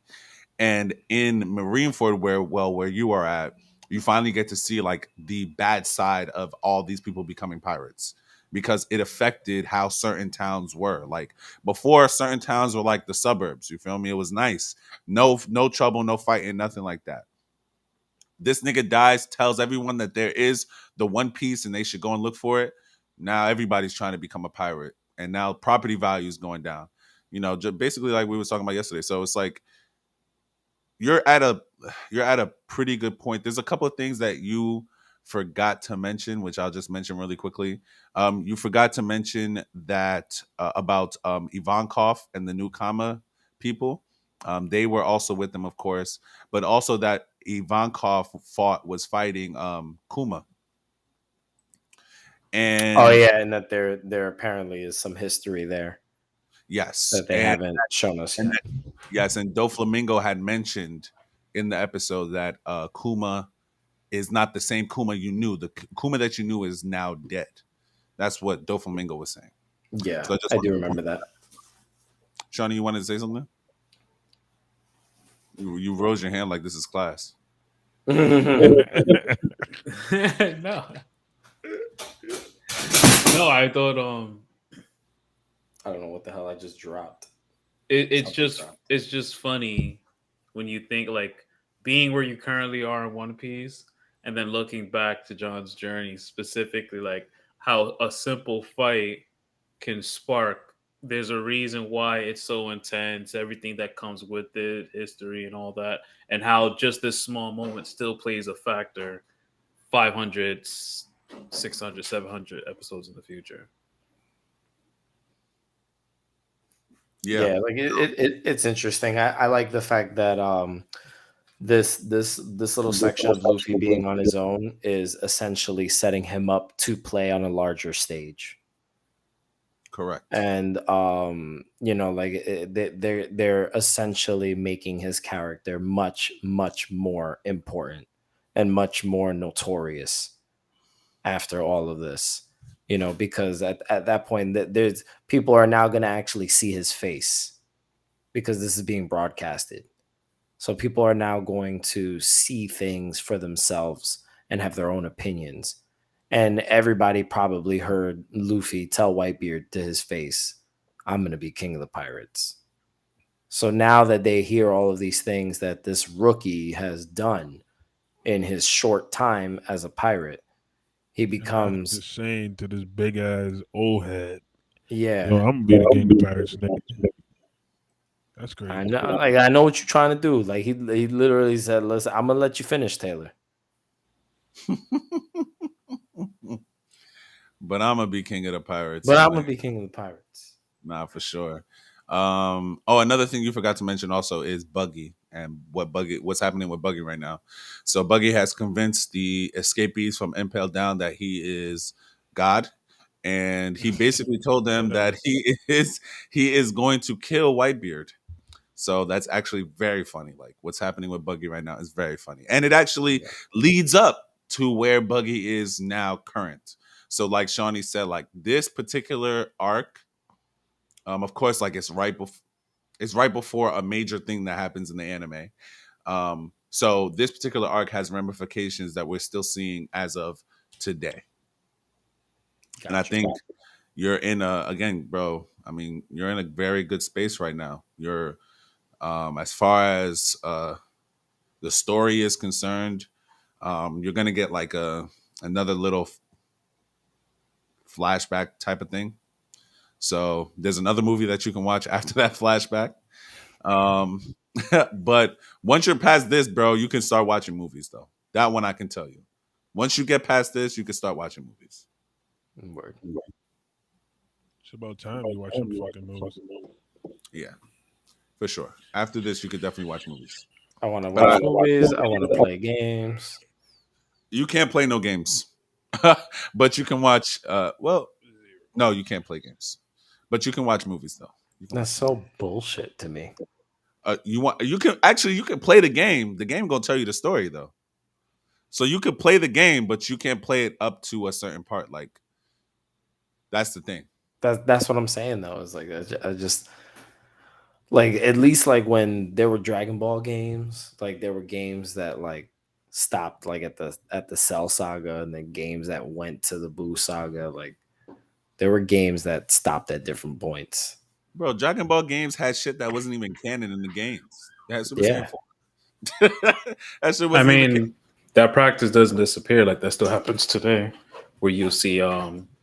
And in Marineford, where you are at, you finally get to see like the bad side of all these people becoming pirates, because it affected how certain towns were. Like before, certain towns were like the suburbs. You feel me? It was nice, no trouble, no fighting, nothing like that. This nigga dies, tells everyone that there is the One Piece and they should go and look for it. Now everybody's trying to become a pirate, and now property value is going down. Just basically like we were talking about yesterday. So it's like you're at a you're at a pretty good point. There's a couple of things that you forgot to mention, which I'll just mention really quickly. You forgot to mention that about Ivankov and the Newcomer people. They were also with them, of course, but also that Ivankov was fighting Kuma, Oh and yeah, and that there apparently is some history there yes, that they haven't shown us and yet. yes, and Doflamingo had mentioned in the episode that Kuma is not the same Kuma you knew. The Kuma that you knew is now dead. That's what Doflamingo was saying. Yeah, So I just I wanted do to point remember that. that. Shawny, you wanted to say something? You rose your hand like this is class. No, no. I thought I don't know what the hell I just dropped. it's Something just dropped. it's just funny when you think like being where you currently are in One Piece, and then looking back to John's journey, specifically like how a simple fight can spark there's a reason why it's so intense, everything that comes with it, history and all that, and how just this small moment still plays a factor 500, 600, 700 episodes in the future. Yeah, Yeah, like it's interesting. I like the fact that this little section of Luffy being on his own is essentially setting him up to play on a larger stage. correct. And like they're essentially making his character much more important and much more notorious after all of this, because at that point there's people are now going to actually see his face because this is being broadcasted. So people are now going to see things for themselves and have their own opinions. And everybody probably heard Luffy tell Whitebeard to his face, I'm going to be king of the pirates. So now that they hear all of these things that this rookie has done in his short time as a pirate, he And that's becomes, just saying to this big ass old head, yo, yeah, I'm gonna be the king of pirates, nigga. That's I crazy. know, like I know what you're trying to do. Like he literally said, "Listen, I'm gonna let you finish, Taylor, But I'm gonna be king of the pirates but I'm anyway. gonna be king of the pirates." Nah, for sure. Oh, another thing you forgot to mention also is Buggy and what's happening with Buggy right now. So Buggy has convinced the escapees from Impel Down that he is God, and he basically told them that Whatever. he is going to kill Whitebeard. So that's actually very funny. Like what's happening with Buggy right now is very funny, and it actually Yeah. leads up to where Buggy is now current. So, like Shawny said, like this particular arc, of course, like it's right before a major thing that happens in the anime. So this particular arc has ramifications that we're still seeing as of today, and I Gotcha. think you're in a again, bro. I mean, you're in a very good space right now. You're as far as the story is concerned, you're gonna get like another little flashback type of thing. So there's another movie that you can watch after that flashback. Um, but once you're past this, bro, you can start watching movies though. That one I can tell you. Once you get past this, you can start watching movies. Word. It's about time you watch some fucking movies. Yeah, for sure. After this, you could definitely watch movies. I want to But watch movies. I want to play games. you can't play no games. But you can watch well, no, you can't play games. But you can watch movies though. You can That's watch movies. so bullshit to me. You can play the game. The game gonna tell you the story though. So you could play the game, but you can't play it up to a certain part. Like that's the thing. That's what I'm saying though. Is like I just like at least like when there were Dragon Ball games, like there were games that like stopped like at the Cell Saga, and then games that went to the Boo Saga. Like there were games that stopped at different points. Bro, Dragon Ball games had shit that wasn't even canon in the games. That shit was even Yeah, that shit I wasn't even canon. mean, that practice doesn't disappear. Like that still happens today, where you'll see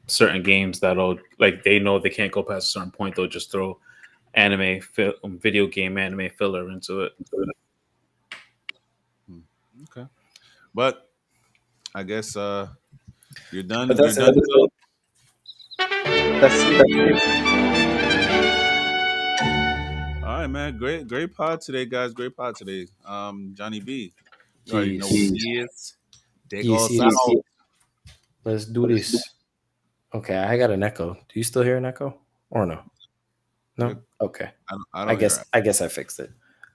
certain games that'll like they know they can't go past a certain point. They'll just throw video game anime filler into it. Hmm, okay. But I guess you're done. but You're that's done. it. That's it. All right, man. Great pod today, guys. Great pod today. Johnny B. You already know what Yes, he is. They go yes, south. yes. Let's do this. Okay, I got an echo. Do you still hear an echo or no? No. Good. Okay. I I don't hear guess it. I guess I fixed it.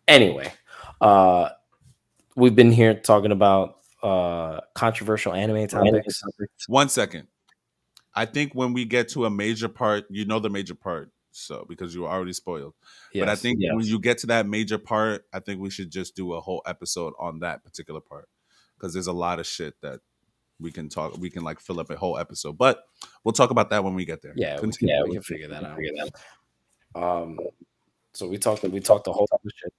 Anyway, uh, we've been here talking about controversial anime topics. 1 second. I think when we get to a major part, you know the major part, so because you were already spoiled. But I Yes. think when you get to that major part, I think we should just do a whole episode on that particular part because there's a lot of shit that we can talk. We can like fill up a whole episode, but we'll talk about that when we get there. Yeah, Continue. we can figure that out. So we talked a whole ton of shit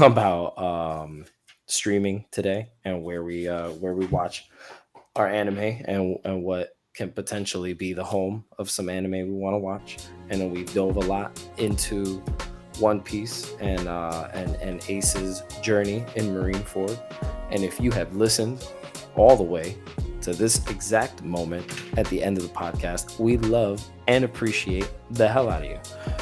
about streaming today and where we watch our anime and what can potentially be the home of some anime we want to watch. And we've dove a lot into One Piece and Ace's journey in Marineford. And if you have listened all the way to this exact moment at the end of the podcast, we love and appreciate the hell out of you.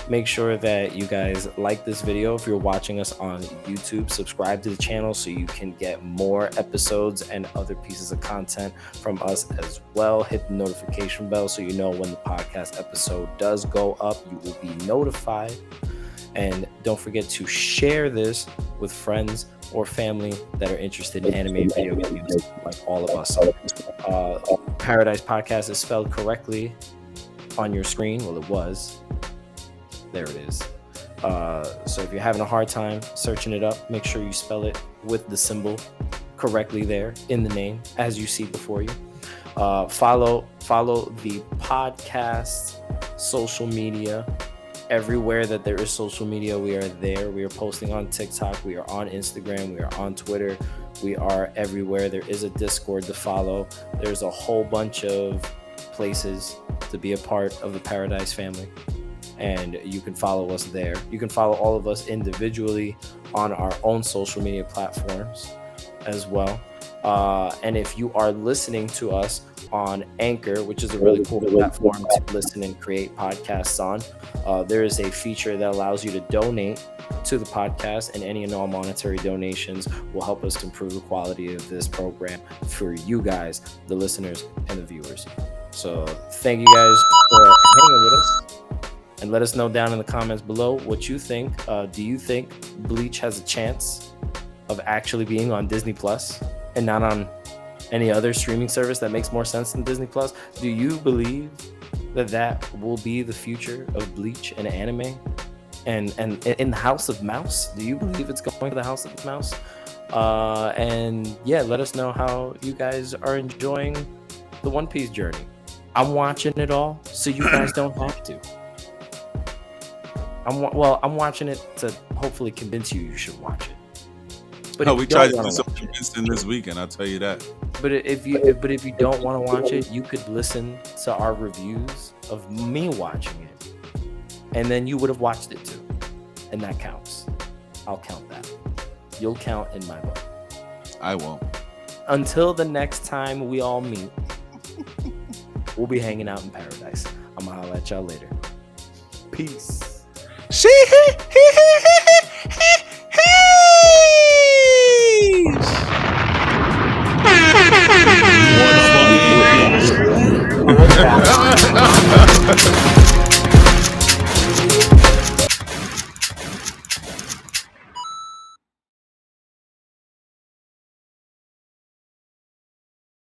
Make sure that you guys like this video. If you're watching us on YouTube, subscribe to the channel so you can get more episodes and other pieces of content from us as well. Hit the notification bell so you know when the podcast episode does go up. You will be notified. And don't forget to share this with friends or family that are interested in anime video games like all of us. Paradise Podcast is spelled correctly on your screen. Well, it was. There it is. So if you're having a hard time searching it up, make sure you spell it with the symbol correctly there in the name as you see before you. Follow the podcast social media. Everywhere that there is social media, we are there. We are posting on TikTok. We are on Instagram. We are on Twitter. We are everywhere. There is a Discord to follow. There's a whole bunch of places to be a part of the Paradise family. And you can follow us there. You can follow all of us individually on our own social media platforms as well. And if you are listening to us on Anchor, which is a really cool platform to listen and create podcasts on, there is a feature that allows you to donate to the podcast, and any and all monetary donations will help us to improve the quality of this program for you guys, the listeners and the viewers. So thank you guys for hanging with us, and let us know down in the comments below what you think. Do you think Bleach has a chance of actually being on Disney Plus and not on any other streaming service that makes more sense than Disney Plus? Do you believe that will be the future of Bleach and anime? And in the House of Mouse, do you believe it's going to the House of Mouse? And yeah, let us know how you guys are enjoying the One Piece journey. I'm watching it all, so you guys don't have to. I'm watching it to hopefully convince you should watch it. But we tried to do some convincing this weekend, I'll tell you that. But if you don't want to watch it, you could listen to our reviews of me watching it, and then you would have watched it too, and that counts. I'll count that. You'll count in my book. I won't. Until the next time we all meet, we'll be hanging out in paradise. I'm gonna holler at y'all later. Peace. What